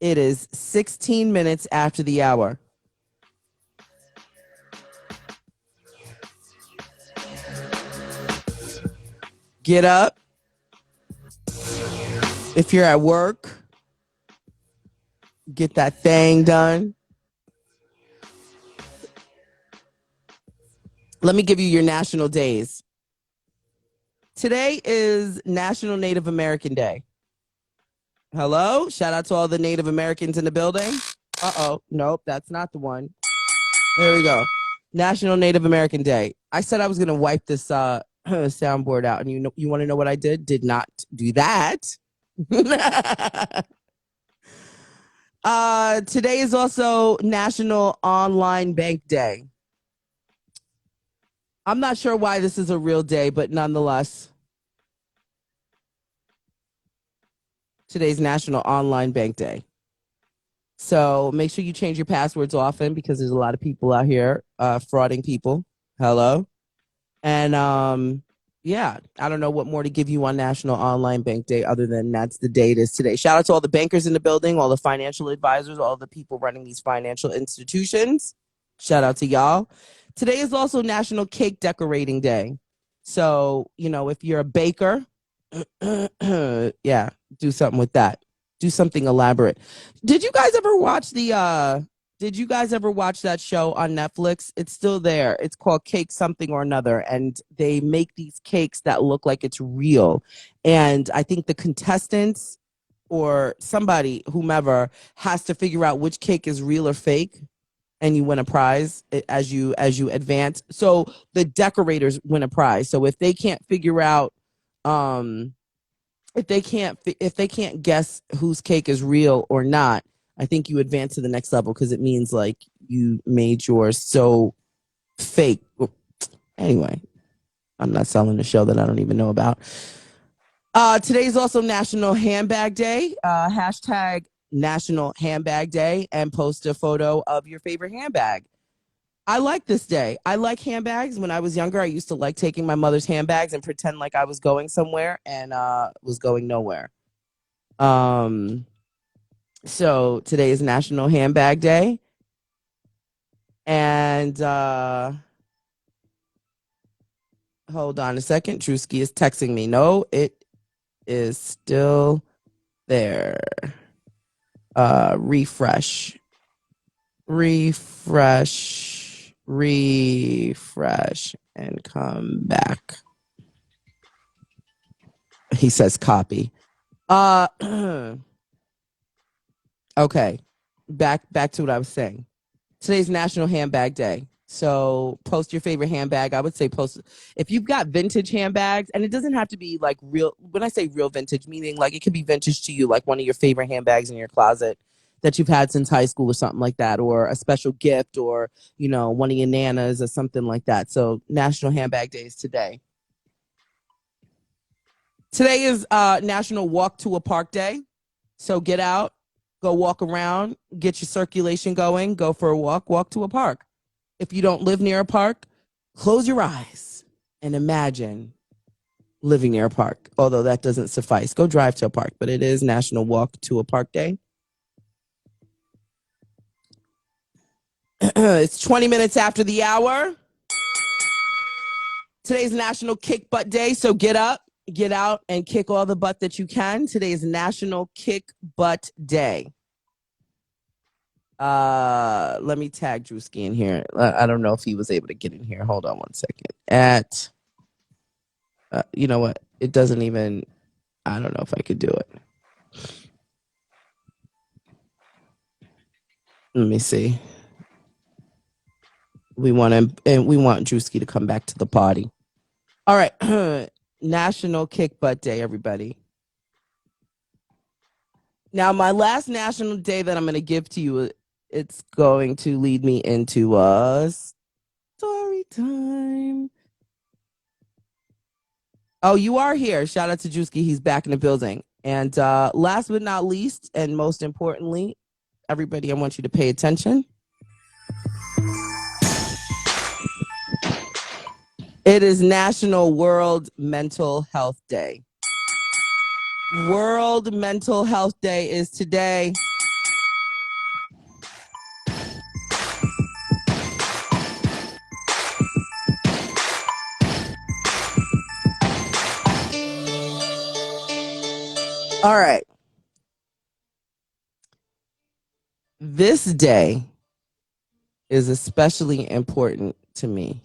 It is 16 minutes after the hour. Get up. If you're at work, get that thing done. Let me give you your national days. Today is National Native American Day. Hello? Shout out to all the Native Americans in the building. Uh-oh. Nope, that's not the one. There we go. National Native American Day. I said I was going to wipe this soundboard out, and you want to know what I did? Did not do that. Today is also National Online Bank Day. I'm not sure why this is a real day, but nonetheless, today's National Online Bank Day. So make sure you change your passwords often because there's a lot of people out here frauding people. Hello. And yeah, I don't know what more to give you on National Online Bank Day other than that's the day it is today. Shout out to all the bankers in the building, all the financial advisors, all the people running these financial institutions. Shout out to y'all. Today is also National Cake Decorating Day. So, if you're a baker, yeah, do something with that. Do something elaborate. Did you guys ever watch that show on Netflix? It's still there. It's called Cake Something or Another, and they make these cakes that look like it's real. And I think the contestants or somebody, whomever, has to figure out which cake is real or fake, and you win a prize as you advance. So the decorators win a prize. So if they can't figure out if they can't guess whose cake is real or not, I think you advance to the next level because it means like you made yours so fake. Anyway, I'm not selling a show that I don't even know about. Today is also National Handbag Day. Hashtag National Handbag Day and post a photo of your favorite handbag. I like this day. I like handbags. When I was younger, I used to like taking my mother's handbags and pretend like I was going somewhere and was going nowhere. So today is National Handbag Day. And hold on a second. Drewski is texting me. No, it is still there. Refresh, and come back. He says copy. Okay. Back to what I was saying. Today's National Handbag Day. So post your favorite handbag. I would say post if you've got vintage handbags, and it doesn't have to be like real. When I say real vintage, meaning like it could be vintage to you, like one of your favorite handbags in your closet that you've had since high school or something like that, or a special gift, or one of your nanas or something like that. So National Handbag Day is today. Today is National Walk to a Park Day. So get out, go walk around, get your circulation going, go for a walk to a park. If you don't live near a park, close your eyes and imagine living near a park. Although that doesn't suffice. Go drive to a park, but it is National Walk to a Park Day. It's 20 minutes after the hour. Today's National Kick Butt Day, so get up, get out, and kick all the butt that you can. Today is National Kick Butt Day. Let me tag Drewski in here. I don't know if he was able to get in here. Hold on one second. You know what? It doesn't even. I don't know if I could do it. Let me see. We want Drewski to come back to the party. All right, National Kick Butt Day, everybody. Now, my last national day that I'm going to give to you, it's going to lead me into story time. Oh, you are here. Shout out to Drewski. He's back in the building. And last but not least, and most importantly, everybody, I want you to pay attention. It is National World Mental Health Day. World Mental Health Day is today. All right. This day is especially important to me.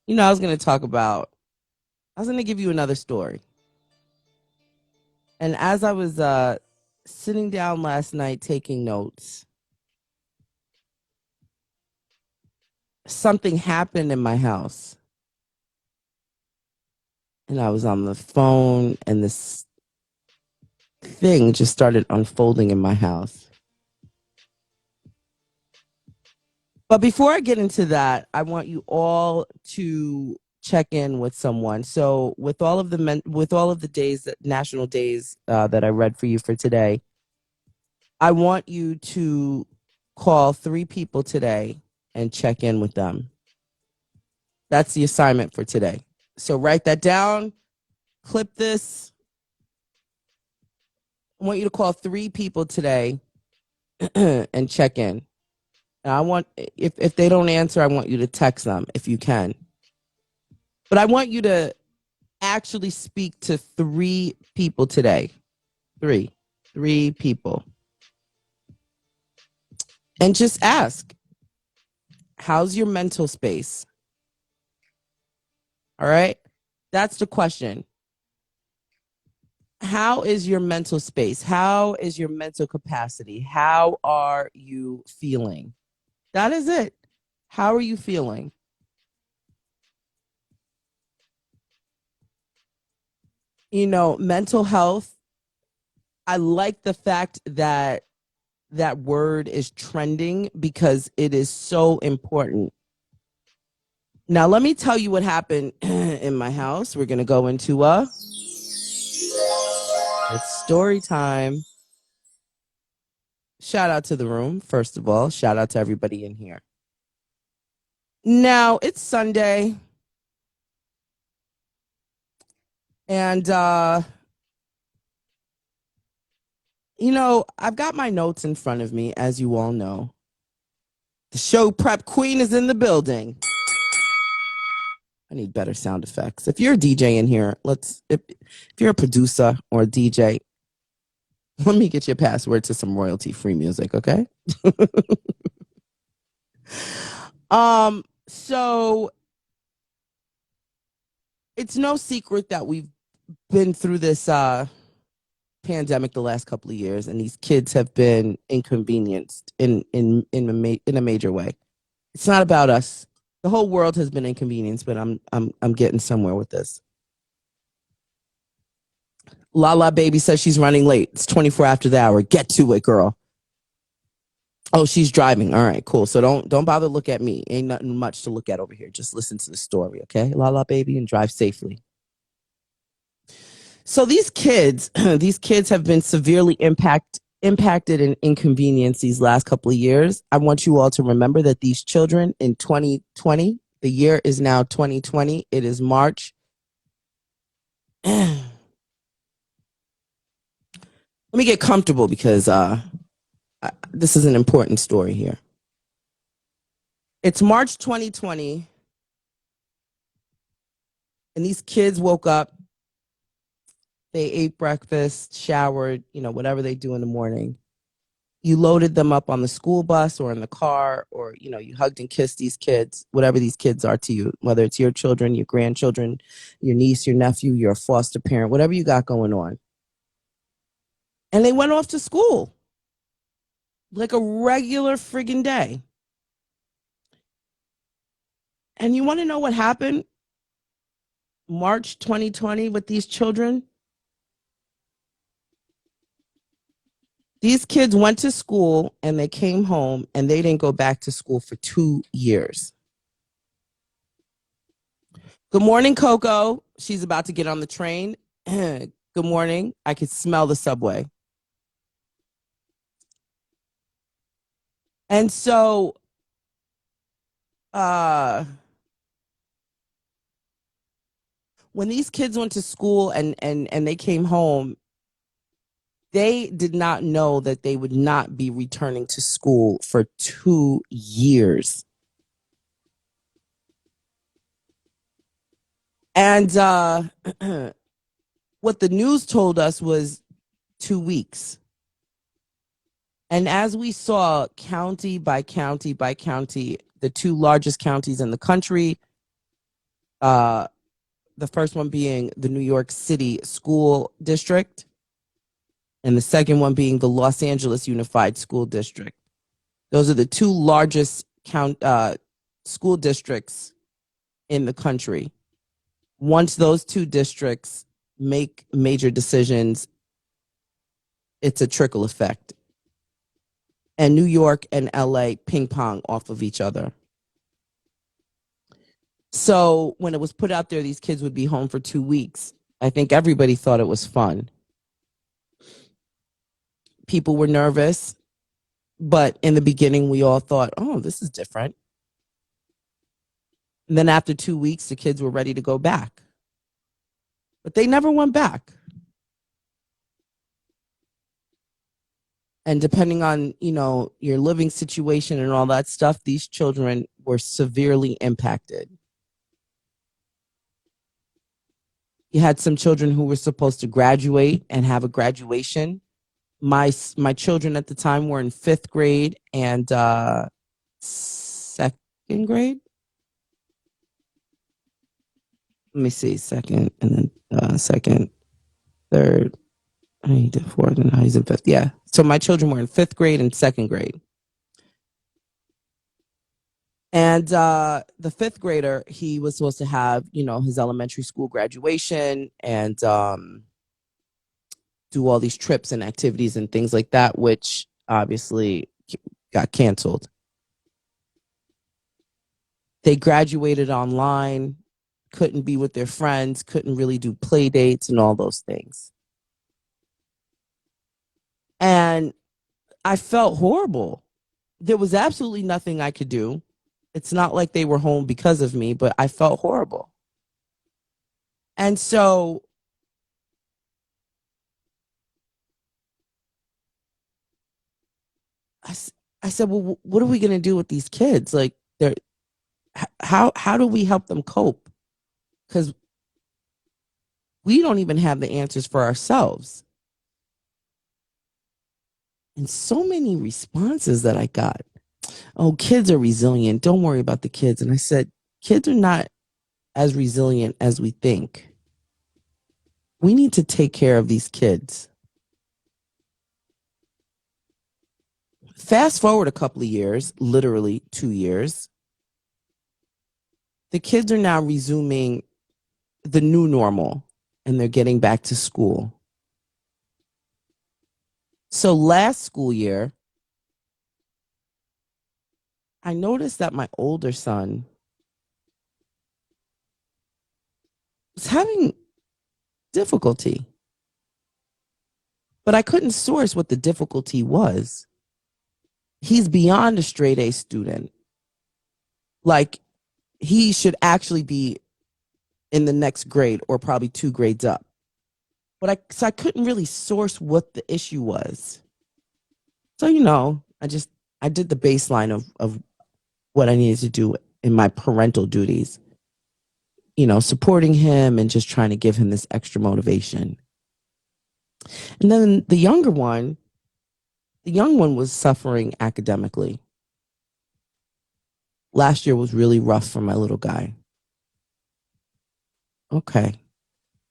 You know, I was going to give you another story. And as I was sitting down last night taking notes, something happened in my house. And I was on the phone, and this thing just started unfolding in my house. But before I get into that, I want you all to check in with someone. So, with all of the days, national days that I read for you for today, I want you to call 3 people today and check in with them. That's the assignment for today. So write that down, clip this. I want you to call 3 people today and check in. And I want, if they don't answer, I want you to text them if you can. But I want you to actually speak to 3 people today. 3 people. And just ask, how's your mental space? All right? That's the question. How is your mental space? How is your mental capacity? How are you feeling? That is it. How are you feeling? You know, mental health, I like the fact that that word is trending because it is so important. Now, let me tell you what happened in my house. We're going to go into it's story time. Shout out to the room, first of all. Shout out to everybody in here. Now, it's Sunday. And, you know, I've got my notes in front of me, as you all know. The show prep queen is in the building. I need better sound effects. If you're a DJ in here, if you're a producer or a DJ, let me get your password to some royalty-free music, okay? So it's no secret that we've been through this pandemic the last couple of years, and these kids have been inconvenienced in a major way. It's not about us. The whole world has been inconvenienced, but I'm getting somewhere with this. Lala Baby says she's running late. It's 24 after the hour. Get to it, girl. Oh, she's driving. All right, cool. So don't bother look at me. Ain't nothing much to look at over here. Just listen to the story, okay? Lala Baby, and drive safely. So these kids have been severely impacted and inconvenienced these last couple of years. I want you all to remember that these children in 2020, the year is now 2020. It is March. Let me get comfortable because this is an important story here. It's March 2020, and these kids woke up. They ate breakfast, showered, you know, whatever they do in the morning. You loaded them up on the school bus or in the car, or, you know, you hugged and kissed these kids, whatever these kids are to you, whether it's your children, your grandchildren, your niece, your nephew, your foster parent, whatever you got going on. And they went off to school like a regular friggin' day. And you want to know what happened March 2020 with these children? These kids went to school and they came home and they didn't go back to school for 2 years. Good morning, Coco. She's about to get on the train. Good morning. I could smell the subway. And so, uh, when these kids went to school and they came home, they did not know that they would not be returning to school for 2 years. And what the news told us was 2 weeks. And as we saw county by county by county, the two largest counties in the country, uh, the first one being the New York City School District, and the second one being the Los Angeles Unified School District. Those are the two largest school districts in the country. Once those two districts make major decisions, it's a trickle effect. And New York and LA ping pong off of each other. So when it was put out there, these kids would be home for 2 weeks. I think everybody thought it was fun. People were nervous, but in the beginning, we all thought, oh, this is different. And then after 2 weeks, the kids were ready to go back. But they never went back. And depending on, your living situation and all that stuff, these children were severely impacted. You had some children who were supposed to graduate and have a graduation. My children at the time were in 5th grade and 2nd grade. Let me see, second and then second, third. I did fourth and now he's in 5th. Yeah. So my children were in 5th grade and 2nd grade. And the 5th grader, he was supposed to have, his elementary school graduation and do all these trips and activities and things like that, which obviously got canceled. They graduated online, couldn't be with their friends, couldn't really do play dates and all those things. And I felt horrible. There was absolutely nothing I could do. It's not like they were home because of me, but I felt horrible. And so I said, well, what are we going to do with these kids? Like, they're how do we help them cope? Because we don't even have the answers for ourselves. And so many responses that I got. Oh, kids are resilient. Don't worry about the kids. And I said, kids are not as resilient as we think. We need to take care of these kids. Fast forward a couple of years, literally 2 years. The kids are now resuming the new normal and they're getting back to school. So last school year, I noticed that my older son was having difficulty, but I couldn't source what the difficulty was. He's beyond a straight A student. Like, he should actually be in the next grade or probably 2 grades up. But I couldn't really source what the issue was. So, I did the baseline of what I needed to do in my parental duties, supporting him and just trying to give him this extra motivation. And then the young one was suffering academically. Last year was really rough for my little guy. Okay.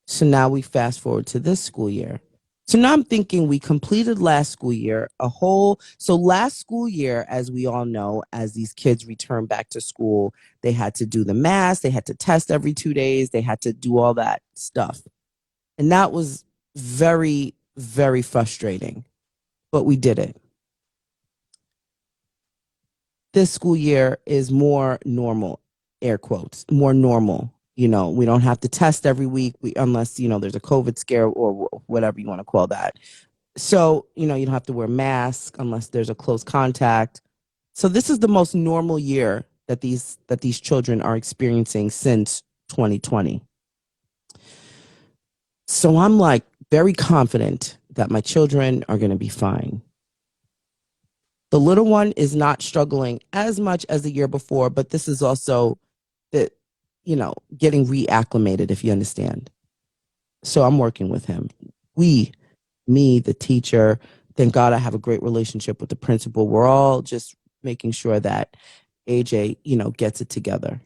So now we fast forward to this school year. So now I'm thinking we completed last school year, so last school year, as we all know, as these kids return back to school, they had to do the math, they had to test every 2 days, they had to do all that stuff. And that was very, very frustrating, but we did it. This school year is more normal, air quotes, more normal. We don't have to test every week unless, there's a COVID scare or whatever you want to call that. So, you don't have to wear masks unless there's a close contact. So this is the most normal year that these children are experiencing since 2020. So I'm like very confident that my children are going to be fine. The little one is not struggling as much as the year before, but this is also the, getting reacclimated, if you understand. So I'm working with him. We, me, the teacher, thank God I have a great relationship with the principal. We're all just making sure that AJ, gets it together.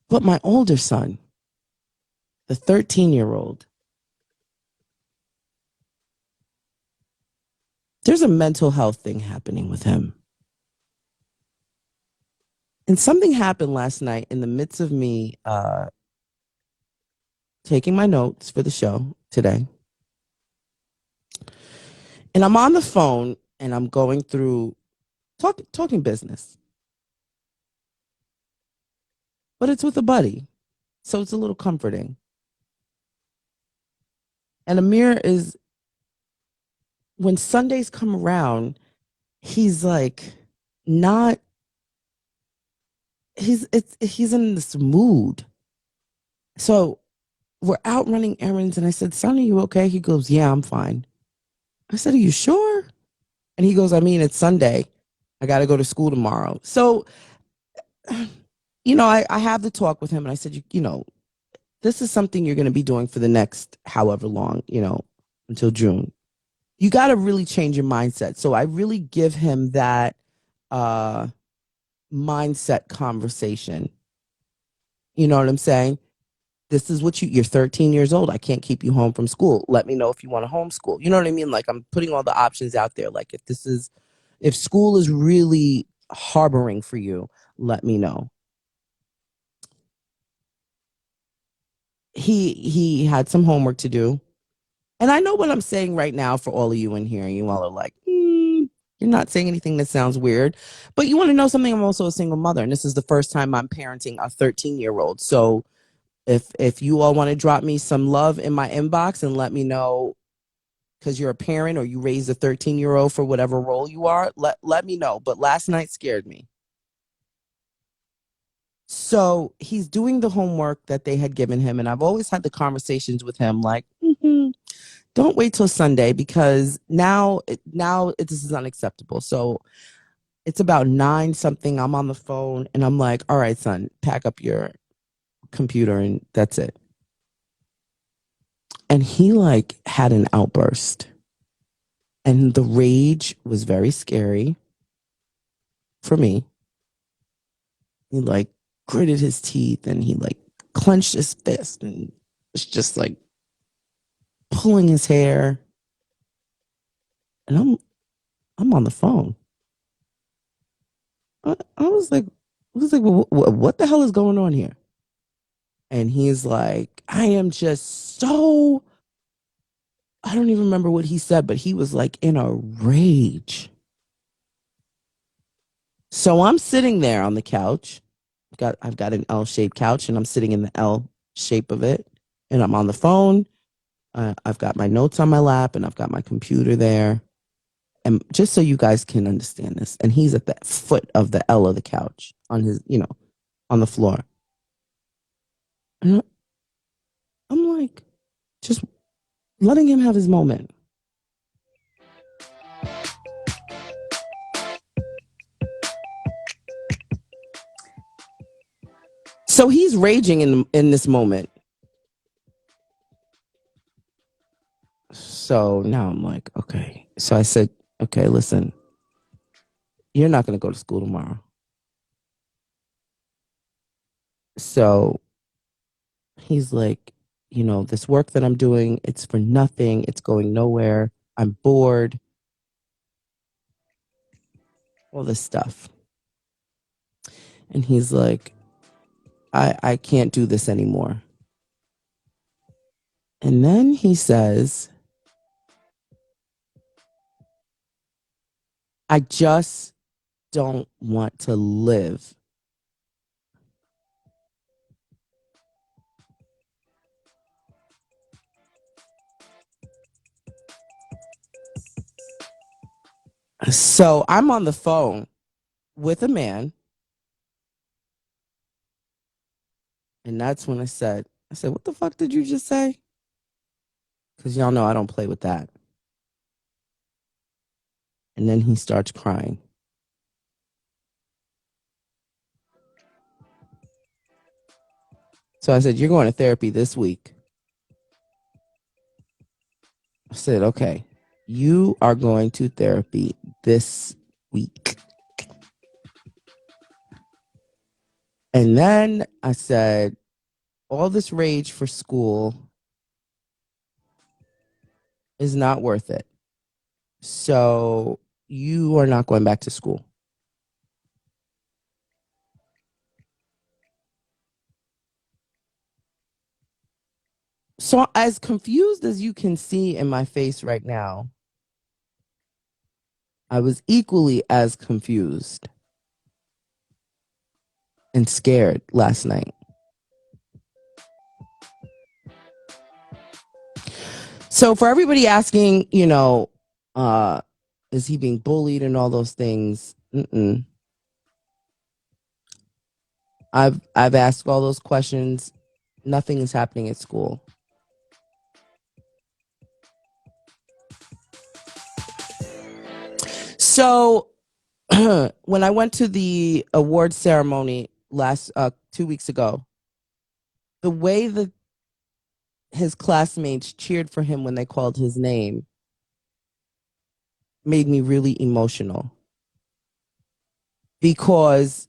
But my older son, the 13-year-old, there's a mental health thing happening with him. And something happened last night in the midst of me taking my notes for the show today. And I'm on the phone and I'm going through talking business. But it's with a buddy. So it's a little comforting. And Amir is, when Sundays come around, he's like not he's in this mood. So we're out running errands and I said, "Son, are you okay?" He goes, "Yeah, I'm fine." I said, "Are you sure?" And he goes, "I mean, it's Sunday. I got to go to school tomorrow." So, I have the talk with him and I said, this is something you're going to be doing for the next however long, until June. You got to really change your mindset. So I really give him that uh, mindset conversation. You know what I'm saying? This is what you're 13 years old. I can't keep you home from school. Let me know if you want to homeschool. You know what I mean? Like I'm putting all the options out there. Like if school is really harboring for you, let me know. He had some homework to do. And I know what I'm saying right now for all of you in here. You all are like, you're not saying anything that sounds weird. But you want to know something? I'm also a single mother. And this is the first time I'm parenting a 13-year-old. So if you all want to drop me some love in my inbox and let me know because you're a parent or you raised a 13-year-old for whatever role you are, let me know. But last night scared me. So he's doing the homework that they had given him. And I've always had the conversations with him like, don't wait till Sunday because this is unacceptable. So it's about 9 something. I'm on the phone and I'm like, all right, son, pack up your computer and that's it. And he like had an outburst. And the rage was very scary for me. He like gritted his teeth and he like clenched his fist and was just like pulling his hair. And I'm on the phone. I was like, well, what the hell is going on here? And he's like, I am just so, I don't even remember what he said, but he was like in a rage. So I'm sitting there on the couch. I've got an L-shaped couch and I'm sitting in the L shape of it. And I'm on the phone. I've got my notes on my lap and I've got my computer there. And just so you guys can understand this, and he's at the foot of the L of the couch on his, on the floor. And I'm like, just letting him have his moment. So he's raging in this moment. So now I'm like, okay. So I said, okay, listen, you're not going to go to school tomorrow. So he's like, this work that I'm doing, it's for nothing. It's going nowhere. I'm bored. All this stuff. And he's like, I can't do this anymore. And then he says, I just don't want to live So I'm on the phone with a man, and that's when I said, what the fuck did you just say? Because y'all know I don't play with that. And then he starts crying. So I said, you're going to therapy this week. I said, okay, you are going to therapy this week. And then I said, all this rage for school is not worth it. So you are not going back to school. So, as confused as you can see in my face right now, I was equally as confused and scared last night. So, for everybody asking, is he being bullied and all those things? I've asked all those questions. Nothing is happening at school. So when I went to the award ceremony last 2 weeks ago, the way that his classmates cheered for him when they called his name made me really emotional. Because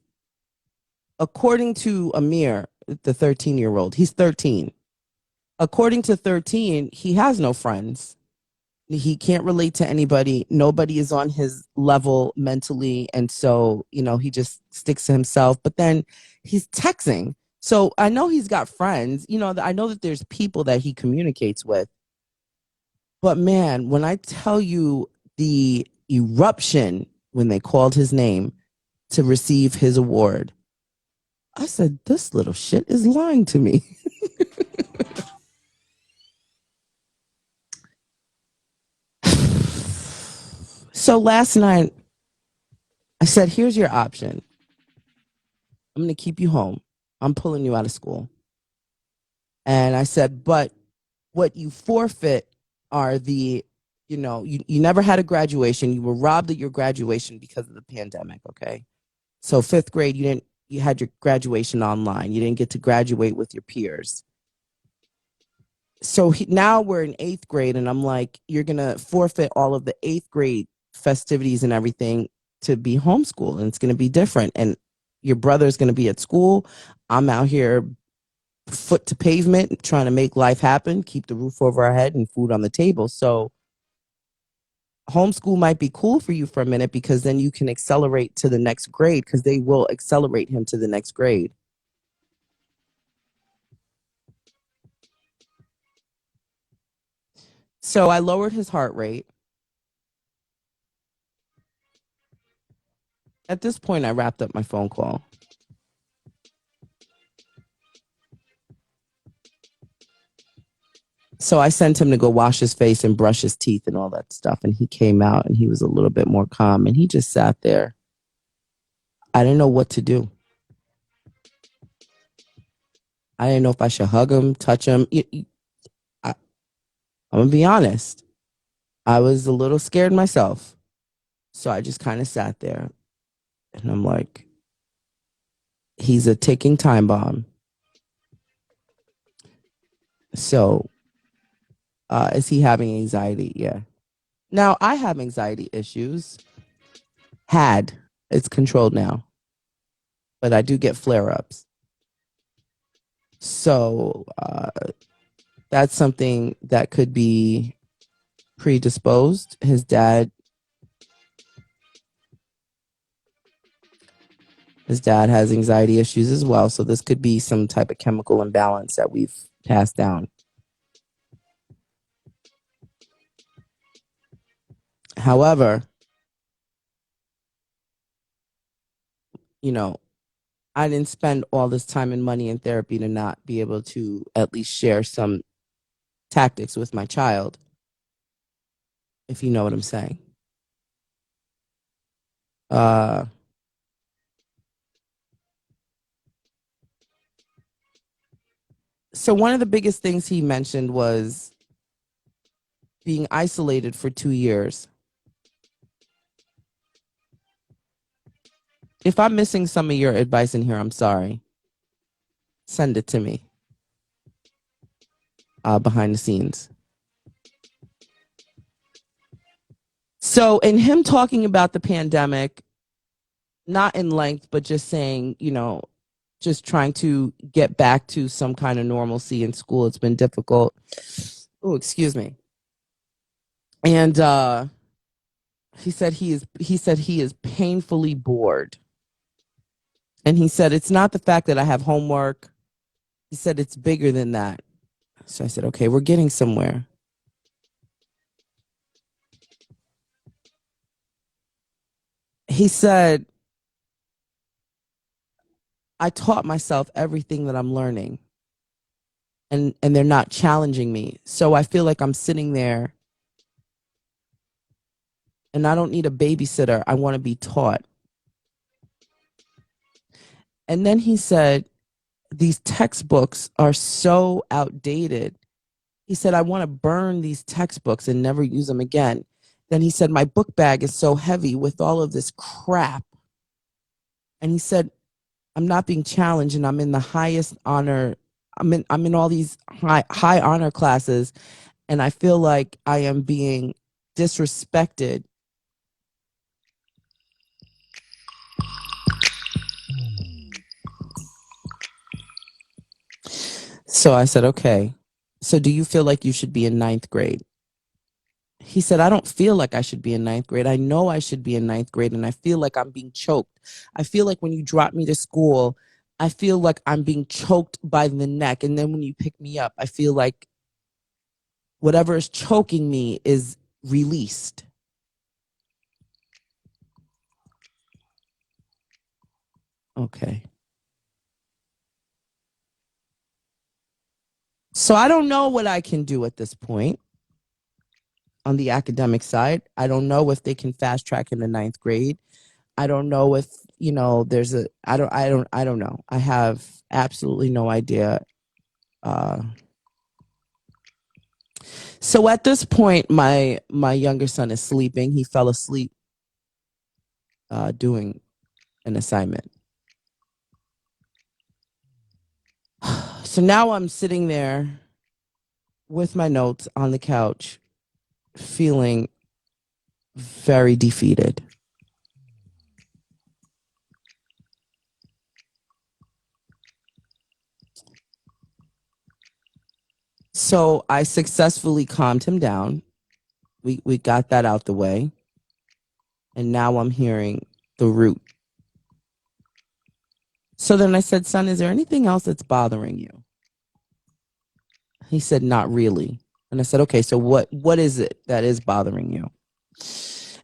according to Amir, the 13-year-old, he's 13. According to 13, he has no friends. He can't relate to anybody. Nobody is on his level mentally. And so, he just sticks to himself. But then he's texting. So I know he's got friends. I know that there's people that he communicates with. But man, when I tell you the eruption when they called his name to receive his award, I said, this little shit is lying to me. So last night, I said, here's your option. I'm going to keep you home. I'm pulling you out of school. And I said, but what you forfeit are you never had a graduation. You were robbed at your graduation because of the pandemic. Okay. So 5th grade, you had your graduation online. You didn't get to graduate with your peers. So now we're in 8th grade, and I'm like, you're going to forfeit all of the 8th grade festivities and everything to be homeschooled, and it's going to be different. And your brother's going to be at school. I'm out here foot to pavement trying to make life happen, keep the roof over our head and food on the table. So homeschool might be cool for you for a minute because then you can accelerate to the next grade because they will accelerate him to the next grade. So I lowered his heart rate. At this point, I wrapped up my phone call. So I sent him to go wash his face and brush his teeth and all that stuff. And he came out and he was a little bit more calm and he just sat there. I didn't know what to do. I didn't know if I should hug him, touch him. I'm going to be honest. I was a little scared myself. So I just kind of sat there and I'm like, he's a ticking time bomb. So is he having anxiety? Yeah. Now I have anxiety issues. It's controlled now, but I do get flare ups. So that's something that could be predisposed. His dad has anxiety issues as well. So this could be some type of chemical imbalance that we've passed down. However, I didn't spend all this time and money in therapy to not be able to at least share some tactics with my child, if you know what I'm saying. Uh, so one of the biggest things he mentioned was being isolated for 2 years. If I'm missing some of your advice in here, I'm sorry. Send it to me behind the scenes. So, in him talking about the pandemic, not in length, but just saying, just trying to get back to some kind of normalcy in school, it's been difficult. Oh, excuse me. And he said he is painfully bored. And he said it's not the fact that I have homework. He said it's bigger than that. So I said, okay, we're getting somewhere. He said, I taught myself everything that I'm learning, and they're not challenging me. So I feel like I'm sitting there and I don't need a babysitter. I want to be taught. And then he said, these textbooks are so outdated. He said, I want to burn these textbooks and never use them again. Then he said, my book bag is so heavy with all of this crap. And he said, I'm not being challenged and I'm in the highest honor. I'm in all these high honor classes, and I feel like I am being disrespected. So I said, okay. So do you feel like you should be in ninth grade? He said, I don't feel like I should be in ninth grade. I know I should be in ninth grade, and I feel like I'm being choked. I feel like when you drop me to school, I feel like I'm being choked by the neck. And then when you pick me up, I feel like whatever is choking me is released. Okay. So I don't know what I can do at this point on the academic side. I don't know if they can fast track in the ninth grade. I don't know if, there's I don't know. I have absolutely no idea. Uh, so at this point, my younger son is sleeping. He fell asleep doing an assignment. So now I'm sitting there with my notes on the couch, feeling very defeated. So I successfully calmed him down. We got that out the way. And now I'm hearing the root. So then I said, son, is there anything else that's bothering you? He said, not really. And I said, okay, so what is it that is bothering you?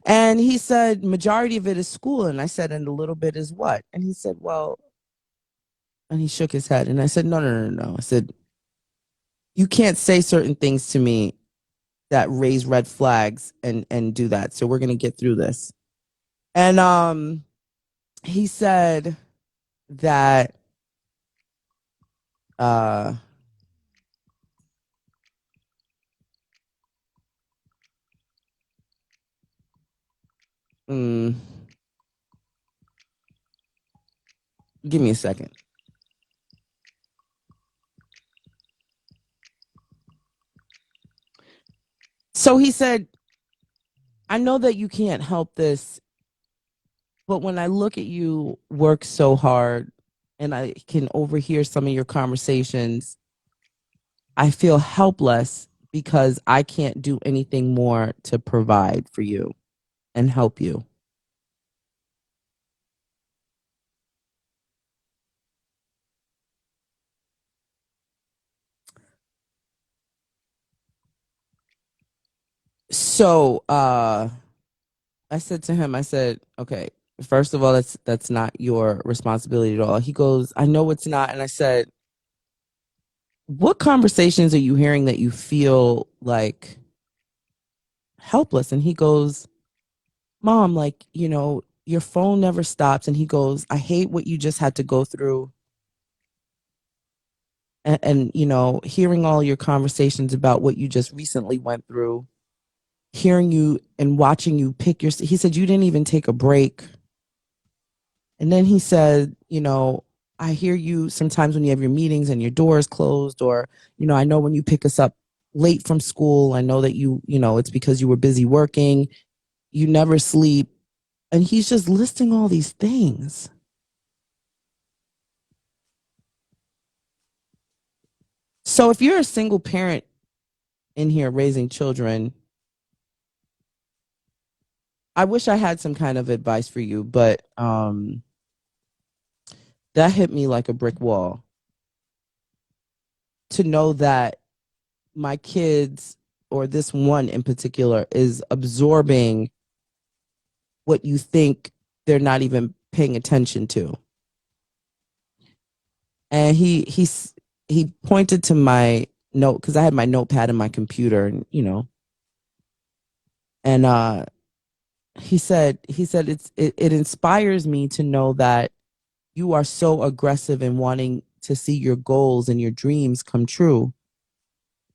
And he said, majority of it is school. And I said, and a little bit is what? And he said, well, and he shook his head. And I said, no. I said, you can't say certain things to me that raise red flags and do that. So we're going to get through this. And he said that uh mm, give me a second. So he said, I know that you can't help this, but when I look at you work so hard and I can overhear some of your conversations, I feel helpless because I can't do anything more to provide for you and help you. So I said to him, I said, okay, first of all, that's not your responsibility at all. He goes, I know it's not. And I said, what conversations are you hearing that you feel like helpless? And he goes, Mom, like, your phone never stops. And he goes, I hate what you just had to go through. And hearing all your conversations about what you just recently went through, hearing you and watching you he said you didn't even take a break. And then he said, I hear you sometimes when you have your meetings and your doors closed, or, I know when you pick us up late from school, I know that it's because you were busy working, you never sleep. And he's just listing all these things. So if you're a single parent in here raising children, I wish I had some kind of advice for you, but that hit me like a brick wall to know that my kids, or this one in particular, is absorbing what you think they're not even paying attention to. And he pointed to my note, because I had my notepad in my computer, and and he said it inspires me to know that you are so aggressive in wanting to see your goals and your dreams come true,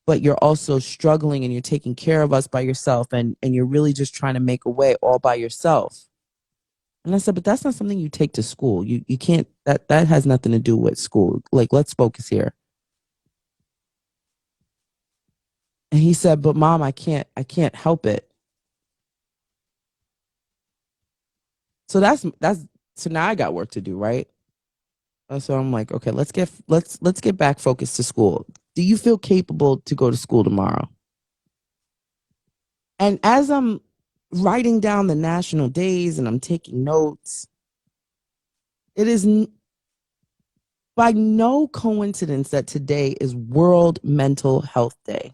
but you're also struggling and you're taking care of us by yourself, and you're really just trying to make a way all by yourself. And I said, but that's not something you take to school. You can't, that has nothing to do with school. Like, let's focus here. And he said, but mom, I can't help it. So now I got work to do, right? So I'm like, okay, let's get back focused to school. Do you feel capable to go to school tomorrow? And as I'm writing down the national days and I'm taking notes, it is by no coincidence that today is World Mental Health Day.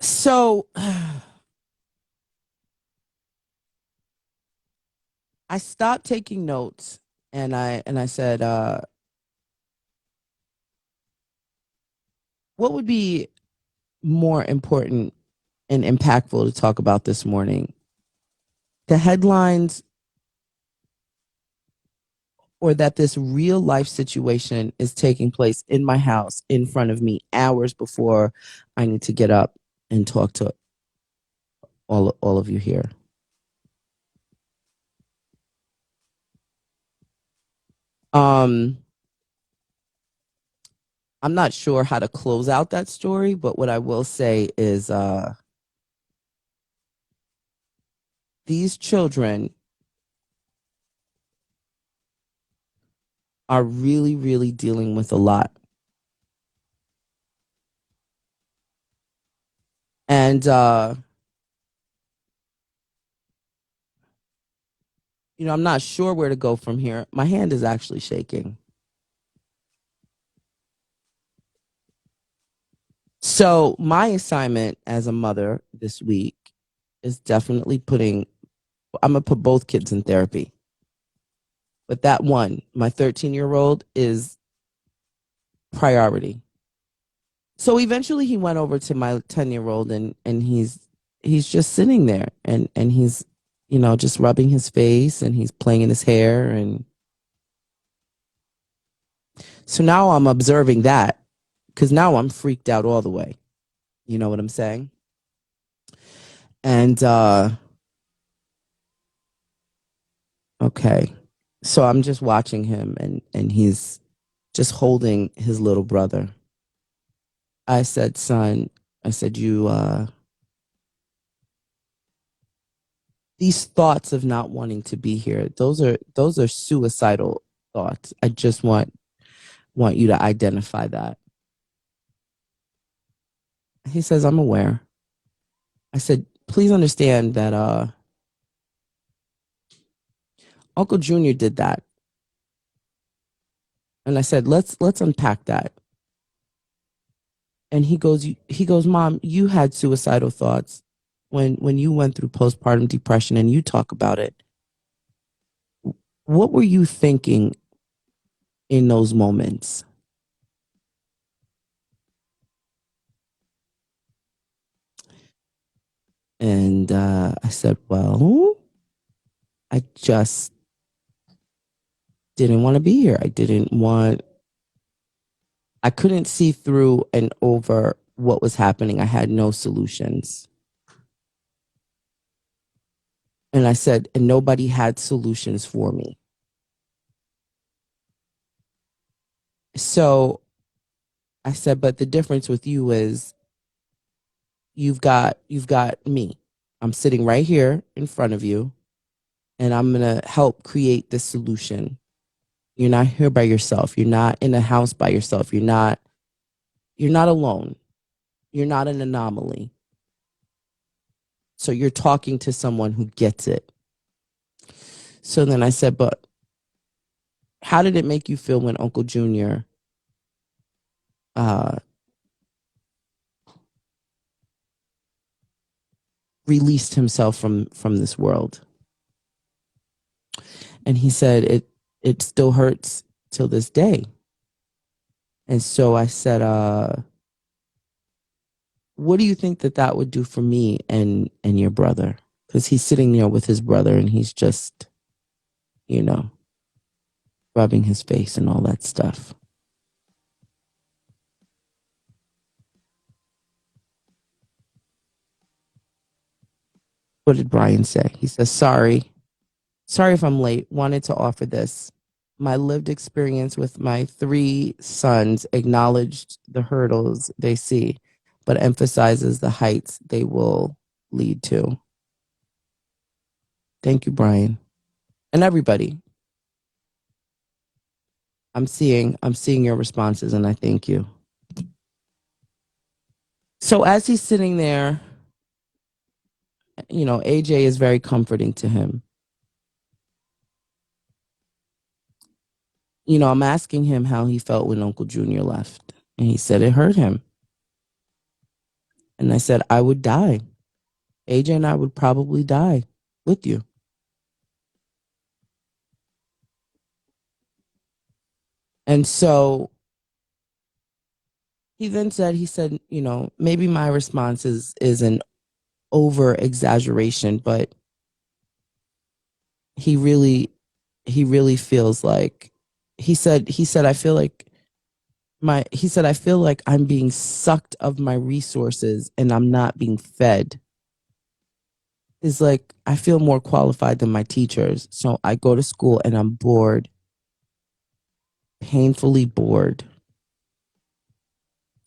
So I stopped taking notes, and I said, what would be more important and impactful to talk about this morning? The headlines, or that this real life situation is taking place in my house in front of me hours before I need to get up and talk to all of you here. Um, I'm not sure how to close out that story, but what I will say is these children are really, really dealing with a lot. And I'm not sure where to go from here. My hand is actually shaking. So my assignment as a mother this week is definitely I'm gonna put both kids in therapy. But that one, my 13-year-old, is priority. So eventually he went over to my 10-year-old, and he's just sitting there, and he's just rubbing his face, and he's playing in his hair. And so now I'm observing that, because now I'm freaked out all the way. You know what I'm saying? And okay. So I'm just watching him, and he's just holding his little brother. I said, son, I said, these thoughts of not wanting to be here, those are suicidal thoughts. I just want you to identify that. He says, I'm aware. I said, please understand that Uncle Junior did that. And I said, let's unpack that. And he goes, Mom, you had suicidal thoughts when you went through postpartum depression, and you talk about it. What were you thinking in those moments? And I said, well, I just didn't want to be here. I couldn't see through and over what was happening. I had no solutions. And I said, and nobody had solutions for me. So I said, but the difference with you is you've got me. I'm sitting right here in front of you, and I'm going to help create this solution. You're not here by yourself. You're not in a house by yourself. You're not alone. You're not an anomaly. So you're talking to someone who gets it. So then I said, but how did it make you feel when Uncle Junior released himself from this world? And he said, it still hurts till this day. And so I said, what do you think that would do for me and your brother? Because he's sitting there with his brother and he's just, rubbing his face and all that stuff. What did Brian say? He says, sorry if I'm late. Wanted to offer this. My lived experience with my 3 sons acknowledged the hurdles they see, but emphasizes the heights they will lead to. Thank you, Brian. And everybody. I'm seeing your responses, and I thank you. So as he's sitting there, AJ is very comforting to him. I'm asking him how he felt when Uncle Junior left. And he said it hurt him. And I said, I would die. AJ and I would probably die with you. And so he then said, maybe my response is an over exaggeration, but he really feels like, he said, I feel like I feel like I'm being sucked of my resources and I'm not being fed. Is like, I feel more qualified than my teachers. So I go to school and I'm bored, painfully bored.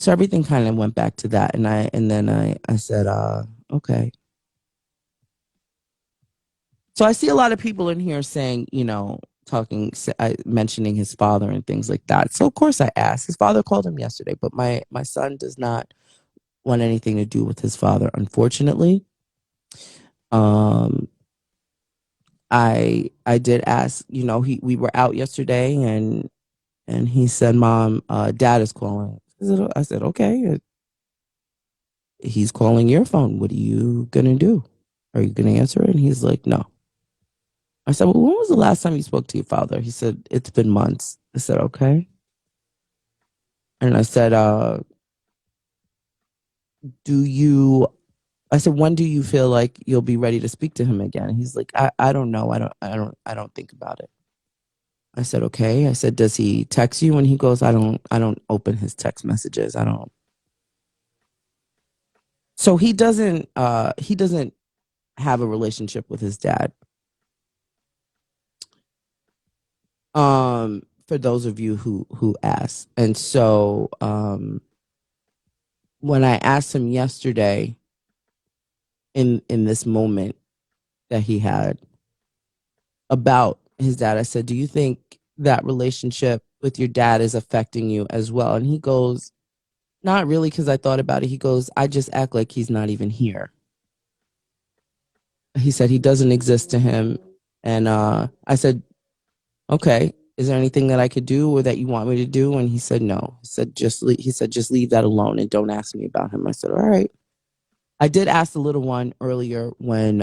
So everything kind of went back to that. And then I said, okay. So I see a lot of people in here saying, mentioning his father and things like that. So of course I asked. His father called him yesterday, but my son does not want anything to do with his father, unfortunately. I did ask, we were out yesterday and he said, Mom, Dad is calling. I said, okay. He's calling your phone. What are you going to do? Are you going to answer it? And he's like, no. I said, well, when was the last time you spoke to your father? He said, it's been months. I said, okay. And I said, when do you feel like you'll be ready to speak to him again? And he's like, I don't know. I don't think about it. I said, okay. I said, does he text you? And he goes, I don't open his text messages. I don't. So he doesn't have a relationship with his dad. For those of you who asked. And so when I asked him yesterday in this moment that he had about his dad, I said, do you think that relationship with your dad is affecting you as well? And he goes, not really, because I thought about it. He goes, I just act like he's not even here. He said he doesn't exist to him. And I said, okay, is there anything that I could do or that you want me to do? And he said, no. He said, just leave that alone and don't ask me about him. I said, all right. I did ask the little one earlier when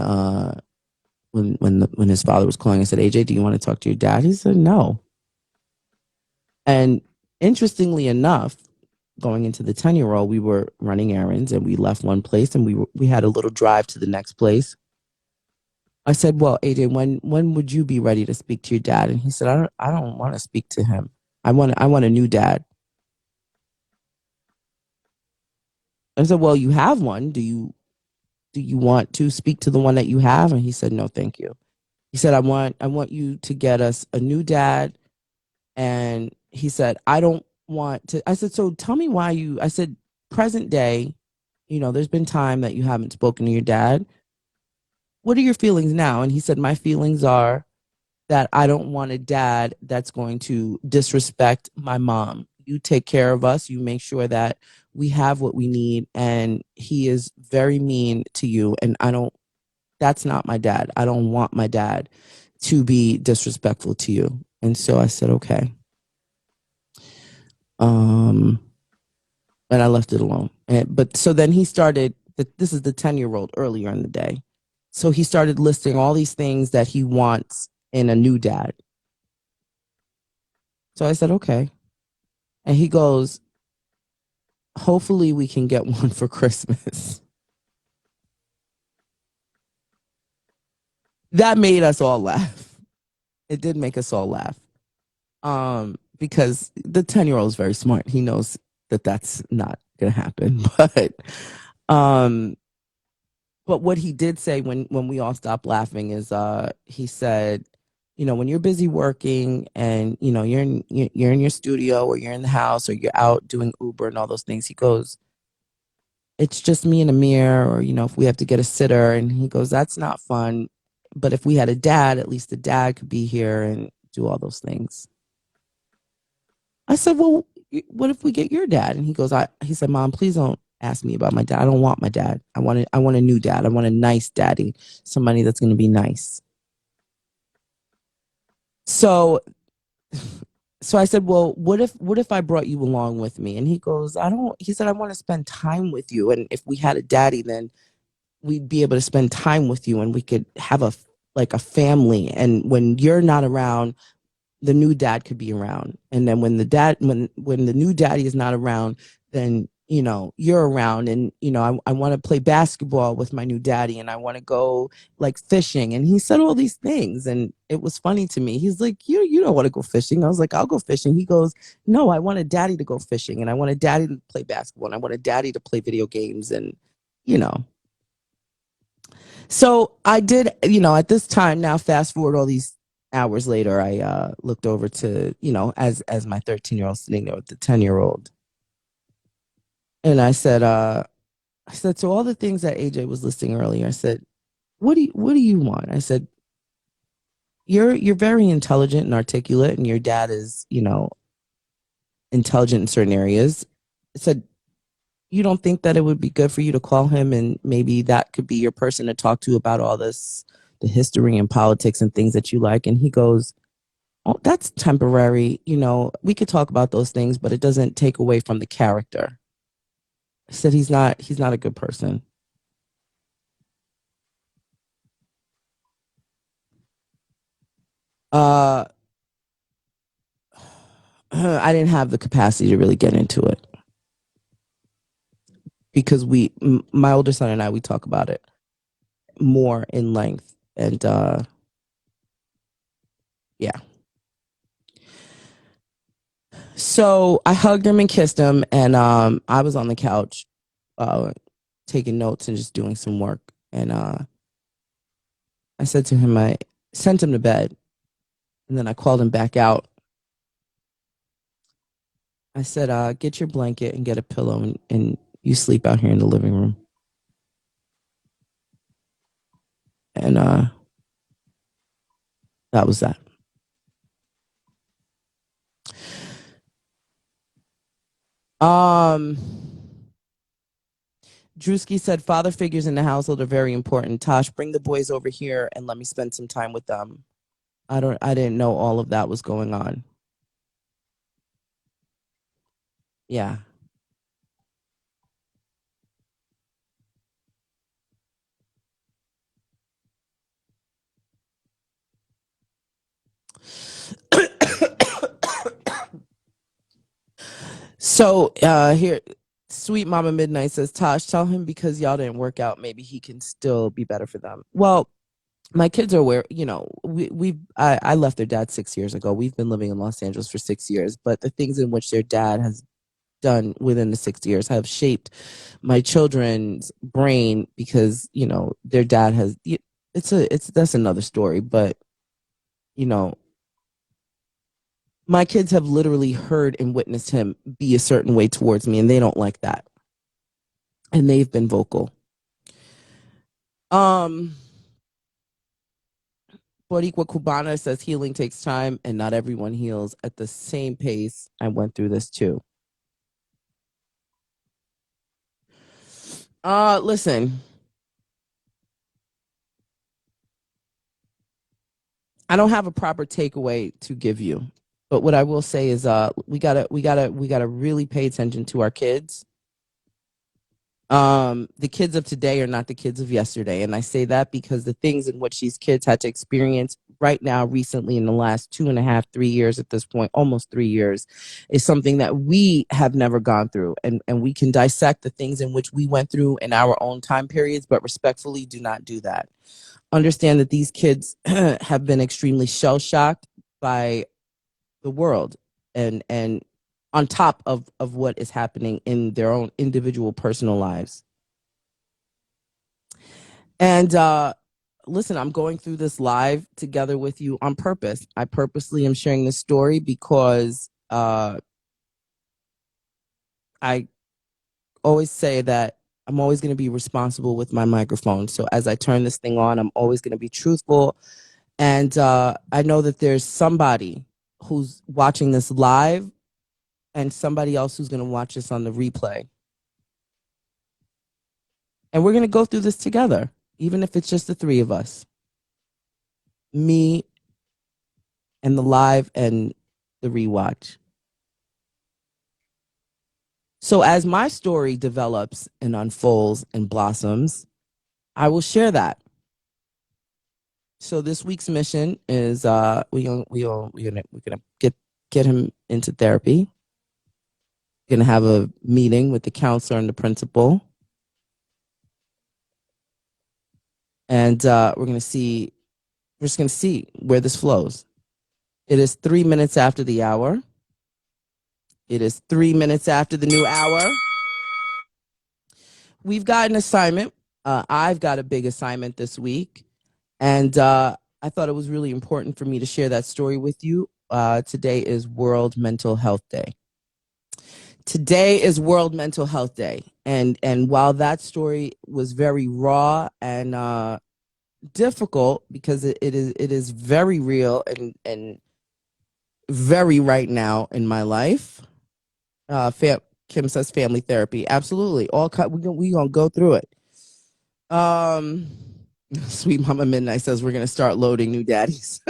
his father was calling. I said, AJ, do you want to talk to your dad? He said, no. And interestingly enough, going into the 10-year-old, we were running errands and we left one place and we had a little drive to the next place. I said, "Well, AJ, when would you be ready to speak to your dad?" And he said, "I don't want to speak to him. I want a new dad." I said, "Well, you have one. Do you want to speak to the one that you have?" And he said, "No, thank you." He said, "I want you to get us a new dad." And he said, "I don't want to." I said, "So tell me why you." I said, "Present day, there's been time that you haven't spoken to your dad. What are your feelings now?" And he said, "My feelings are that I don't want a dad that's going to disrespect my mom. You take care of us, you make sure that we have what we need, and he is very mean to you. And that's not my dad. I don't want my dad to be disrespectful to you." And so I said, "Okay." Um, and I left it alone. But so then he started, this is the 10-year-old earlier in the day. So he started listing all these things that he wants in a new dad. So I said, "Okay." And he goes, "Hopefully we can get one for Christmas." That made us all laugh. It did make us all laugh. Because the 10-year-old is very smart. He knows that that's not going to happen. Um, but what he did say when we all stopped laughing is, he said, "When you're busy working and, you're in your studio or you're in the house or you're out doing Uber and all those things," he goes, "It's just me and Amir, or, if we have to get a sitter." And he goes, "That's not fun. But if we had a dad, at least the dad could be here and do all those things." I said, "Well, what if we get your dad?" And he said, "Mom, please don't ask me about my dad. I don't want my dad. I want a new dad. I want a nice daddy, somebody that's going to be nice." So, so I said, "Well, what if I brought you along with me?" And he goes, he said, "I want to spend time with you. And if we had a daddy, then we'd be able to spend time with you and we could have like a family. And when you're not around, the new dad could be around. And then when the new daddy is not around, then you're around. And I want to play basketball with my new daddy, and I want to go like fishing." And he said all these things, and it was funny to me. He's like, "You don't want to go fishing." I was like, "I'll go fishing." He goes, "No, I want a daddy to go fishing, and I want a daddy to play basketball, and I want a daddy to play video games." And you know so I did, at this time now, fast forward all these hours later, I looked over to, as my 13-year-old sitting there with the 10-year-old. And I said, "So all the things that AJ was listing earlier," I said, what do you want?" I said, "You're very intelligent and articulate, and your dad is, intelligent in certain areas." I said, "You don't think that it would be good for you to call him, and maybe that could be your person to talk to about all this, the history and politics and things that you like?" And he goes, "Oh, that's temporary. We could talk about those things, but it doesn't take away from the character." I said, "He's not a good person." Uh, I didn't have the capacity to really get into it because my older son and I, we talk about it more in length. And yeah. So I hugged him and kissed him, and I was on the couch, uh, taking notes and just doing some work. And I said to him, I sent him to bed, and then I called him back out. I said, "Get your blanket and get a pillow, and you sleep out here in the living room." And that was that. Um, Drewski said, "Father figures in the household are very important. Tosh, bring the boys over here and let me spend some time with them." I didn't know all of that was going on. Yeah. So here, Sweet Mama Midnight says, Tosh, tell him because y'all didn't work out, maybe he can still be better for them. Well, my kids are aware, I left their dad 6 years ago. We've been living in Los Angeles for 6 years, but the things in which their dad has done within the 6 years have shaped my children's brain because, their dad has, that's another story, but, you know, my kids have literally heard and witnessed him be a certain way towards me, and they don't like that. And they've been vocal. Boricua Cubana says healing takes time and not everyone heals at the same pace. I went through this too. Listen. I don't have a proper takeaway to give you. But what I will say is we gotta really pay attention to our kids. The kids of today are not the kids of yesterday, and I say that because the things in which these kids had to experience right now, recently, in the last 2.5 3 years at this point, almost 3 years, is something that we have never gone through, and we can dissect the things in which we went through in our own time periods, but respectfully do not do that. Understand that these kids have been extremely shell shocked by the world, and on top of what is happening in their own individual personal lives. And listen, I'm going through this live together with you on purpose. I purposely am sharing this story because I always say that I'm always going to be responsible with my microphone. So as I turn this thing on, I'm always going to be truthful. And I know that there's somebody who's watching this live and somebody else who's going to watch this on the replay. And we're going to go through this together, even if it's just the three of us. Me and the live and the rewatch. So as my story develops and unfolds and blossoms, I will share that. So this week's mission is we're gonna get him into therapy. We're gonna have a meeting with the counselor and the principal, and we're just gonna see where this flows. It is 3 minutes after the hour. It is 3 minutes after the new hour. We've got an assignment. I've got a big assignment this week, and I thought it was really important for me to share that story with you. Today is World Mental Health Day. Today is World Mental Health Day, and while that story was very raw and difficult because it is very real and very right now in my life. Kim says family therapy, absolutely. We gonna go through it. Sweet Mama Midnight says we're gonna start loading new daddies.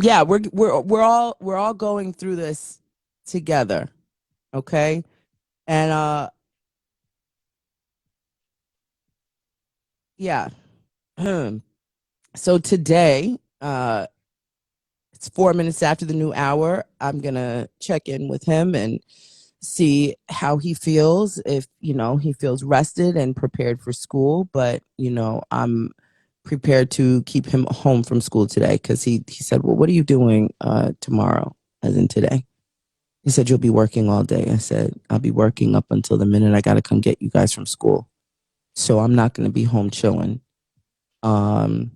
Yeah, we're all going through this together, okay? And yeah. So today, it's 4 minutes after the new hour. I'm gonna check in with him and see how he feels, if he feels rested and prepared for school. But I'm prepared to keep him home from school today because he said, well, what are you doing tomorrow, as in today? He said, you'll be working all day. I said, I'll be working up until the minute I gotta come get you guys from school, so I'm not gonna be home chilling. So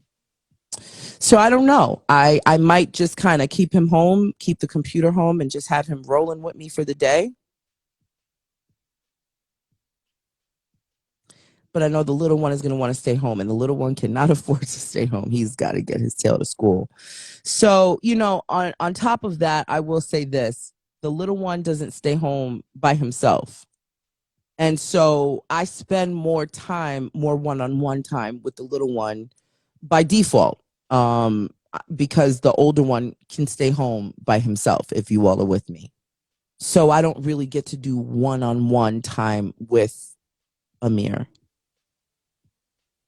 I don't know. I might just kind of keep him home, keep the computer home, and just have him rolling with me for the day. But I know the little one is going to want to stay home, and the little one cannot afford to stay home. He's got to get his tail to school. So, on top of that, I will say this. The little one doesn't stay home by himself. And so I spend more one-on-one time with the little one by default, because the older one can stay home by himself, if you all are with me. So I don't really get to do one-on-one time with Amir.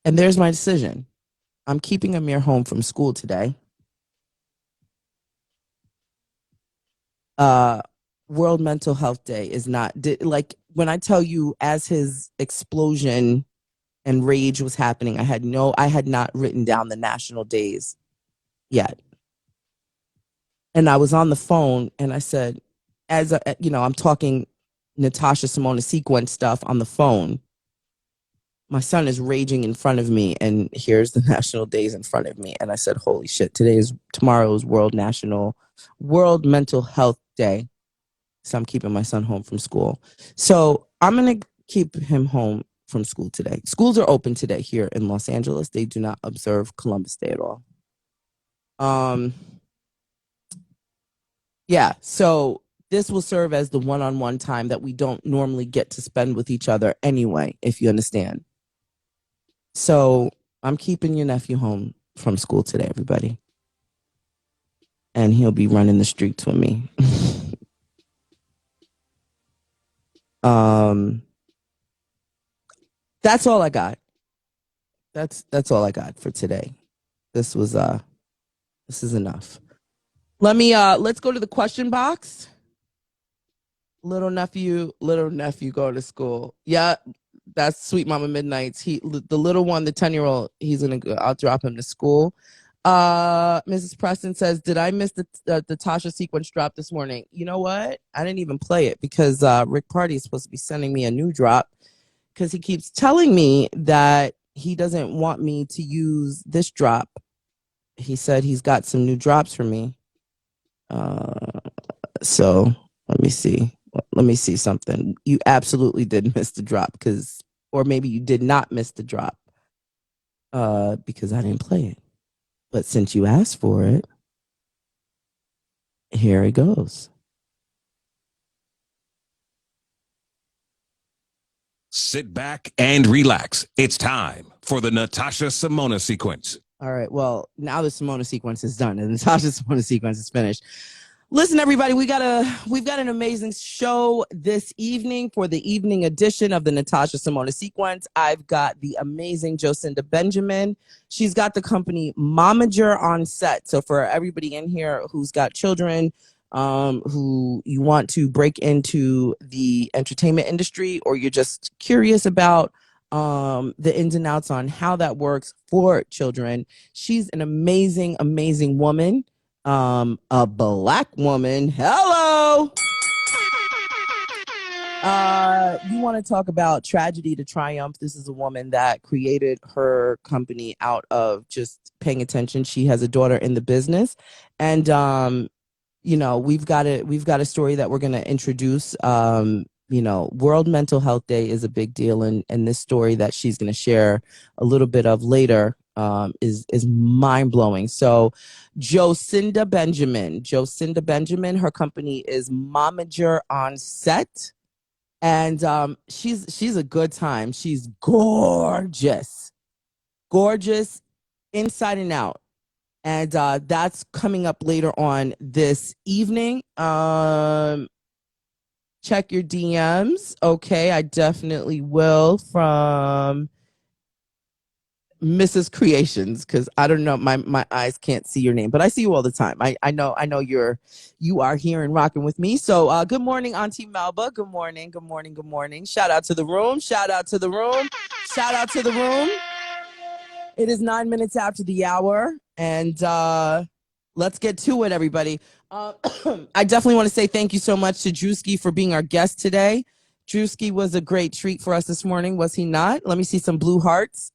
And there's my decision. I'm keeping Amir home from school today. uh World Mental Health Day is not like when I tell you as his explosion and rage was happening, I had not written down the national days yet. And I was on the phone and I said, I'm talking Natasha Simona Sequence stuff on the phone. My son is raging in front of me, and here's the national days in front of me. And I said, holy shit, tomorrow is World Mental Health Day. So I'm keeping my son home from school. So I'm going to keep him home from school today. Schools are open today here in Los Angeles. They do not observe Columbus Day at all. Yeah, so this will serve as the one-on-one time that we don't normally get to spend with each other anyway, if you understand. So I'm keeping your nephew home from school today, everybody. And he'll be running the streets with me. That's all I got. That's all I got for today. This is enough. Let's go to the question box. Little nephew going to school. Yeah, that's Sweet Mama Midnight's. The little one, the 10-year-old, I'll drop him to school. Mrs. Preston says, did I miss the Tasha sequence drop this morning? You know what? I didn't even play it because Rick Party is supposed to be sending me a new drop because he keeps telling me that he doesn't want me to use this drop. He said he's got some new drops for me. So let me see something. You absolutely did miss the drop or maybe you did not miss the drop because I didn't play it. But since you asked for it, here it goes. Sit back and relax. It's time for the Natasha Simona sequence. All right. Well, now the Simona sequence is done and the Natasha Simona sequence is finished. Listen, everybody, we've got an amazing show this evening for the evening edition of the Natasha Simona sequence. I've got the amazing Jocinda Benjamin. She's got the company Momager on set. So for everybody in here who's got children, who you want to break into the entertainment industry, or you're just curious about the ins and outs on how that works for children, she's an amazing, amazing woman. A black woman. Hello. You want to talk about tragedy to triumph? This is a woman that created her company out of just paying attention. She has a daughter in the business, and we've got a story that we're going to introduce. World Mental Health Day is a big deal, and this story that she's going to share a little bit of later is mind blowing. So, Jocinda Benjamin, her company is Momager on Set, and she's a good time. She's gorgeous inside and out. And that's coming up later on this evening. Check your DMs. Okay, I definitely will, from Mrs. Creations, because I don't know, my eyes can't see your name, but I see you all the time. I know you are here and rocking with me. So good morning, Auntie Melba. Good morning. Shout out to the room. It is 9 minutes after the hour, and let's get to it, everybody. I definitely want to say thank you so much to Drewski for being our guest today. Drewski was a great treat for us this morning, was he not? Let me see some blue hearts.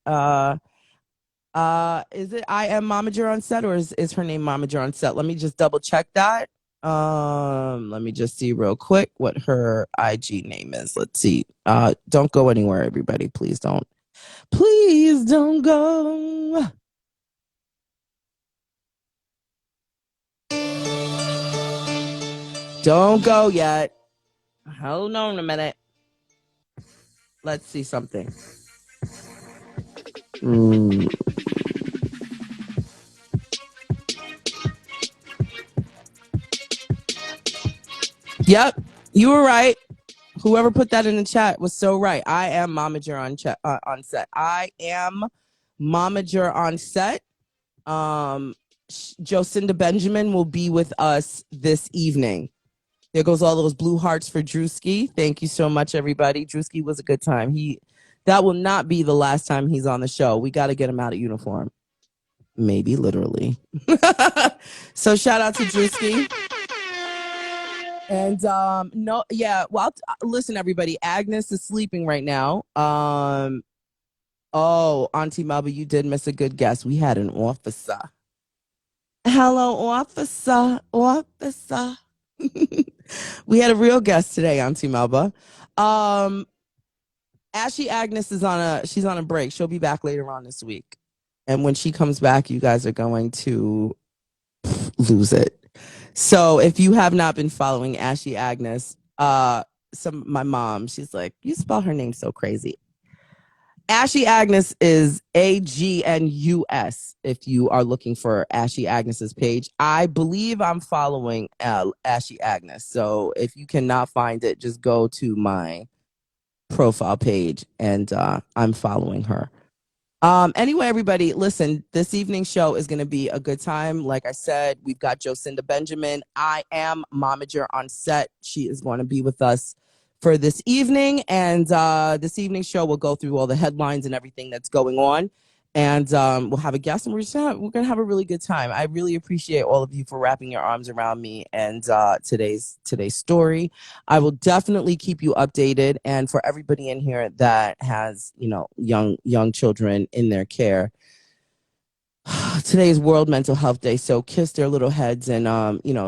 Is it I am Momager on Set, or is her name Momager on Set? Let me just double check that. Let me just see real quick what her IG name is. Let's see. Don't go anywhere, everybody. Please don't go. Don't go yet. Hold on a minute. Let's see something. Yep, you were right. Whoever put that in the chat was so right. I am Momager on set. I am Momager on set. Jocinda Benjamin will be with us this evening. There goes all those blue hearts for Drewski. Thank you so much, everybody. Drewski was a good time. That will not be the last time he's on the show. We got to get him out of uniform. Maybe literally. So shout out to Drewski. And no, yeah. Well, listen, everybody. Agnes is sleeping right now. Oh, Auntie Melba, you did miss a good guess. We had an officer. Hello, officer. Officer. We had a real guest today, Auntie Melba. Ashy Agnes is she's on a break. She'll be back later on this week. And when she comes back, you guys are going to lose it. So if you have not been following Ashy Agnes, my mom, she's like, you spell her name so crazy. Ashy Agnes is AGNUS. If you are looking for Ashy Agnes's page, I believe I'm following Ashy Agnes. So if you cannot find it, just go to my profile page and I'm following her. Anyway, everybody, listen, this evening's show is going to be a good time. Like I said, we've got Jocinda Benjamin. I am Momager on set. She is going to be with us for this evening. And this evening's show will go through all the headlines and everything that's going on. And we'll have a guest and we're going to have a really good time. I really appreciate all of you for wrapping your arms around me and today's story. I will definitely keep you updated. And for everybody in here that has, young children in their care, today is World Mental Health Day. So kiss their little heads and,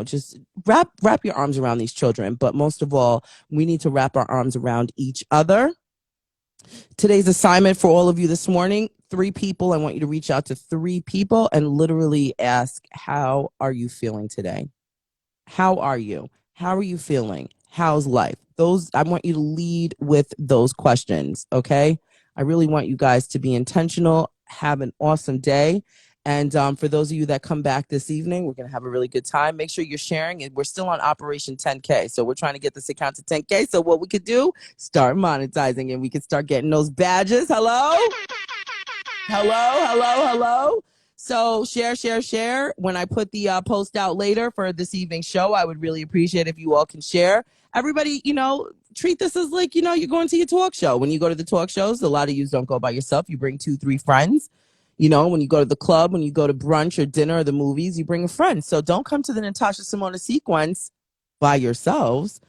just wrap your arms around these children. But most of all, we need to wrap our arms around each other. Today's assignment for all of you this morning, 3 people. I want you to reach out to 3 people and literally ask, how are you feeling today? How are you? How are you feeling? How's life? I want you to lead with those questions, okay? I really want you guys to be intentional. Have an awesome day. And for those of you that come back this evening, we're going to have a really good time. Make sure you're sharing. And we're still on Operation 10K. So we're trying to get this account to 10K. So what we could do, start monetizing and we could start getting those badges. Hello? Hello. So share. When I put the post out later for this evening's show, I would really appreciate if you all can share. Everybody, treat this as like, you're going to your talk show. When you go to the talk shows, a lot of you don't go by yourself. You bring 2, 3 friends. When you go to the club, when you go to brunch or dinner or the movies, you bring a friend. So don't come to the Natasha Simona sequence by yourselves.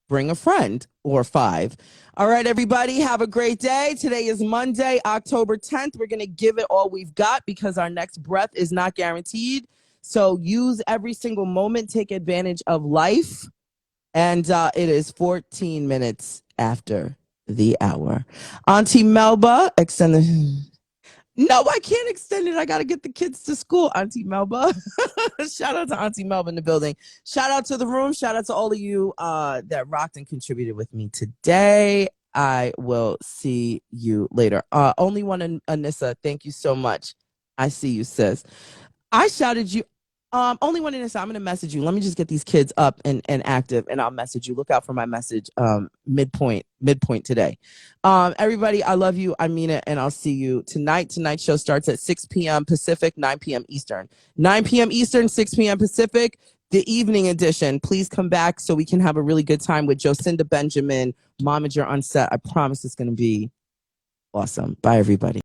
Bring a friend or 5. All right, everybody, have a great day. Today is Monday, October 10th. We're going to give it all we've got because our next breath is not guaranteed. So use every single moment. Take advantage of life. And it is 14 minutes after the hour. Auntie Melba, extend the... No, I can't extend it. I got to get the kids to school, Auntie Melba. Shout out to Auntie Melba in the building. Shout out to the room. Shout out to all of you that rocked and contributed with me today. I will see you later. Only one, Anissa, thank you so much. I see you, sis. I shouted you. Only one, Anissa, I'm going to message you. Let me just get these kids up and active, and I'll message you. Look out for my message midpoint today. Everybody, I love you. I mean it, and I'll see you tonight. Tonight's show starts at 6 p.m. Pacific, 9 p.m. Eastern. 9 p.m. Eastern, 6 p.m. Pacific, the evening edition. Please come back so we can have a really good time with Jocinda Benjamin, Momager on set. I promise it's going to be awesome. Bye, everybody.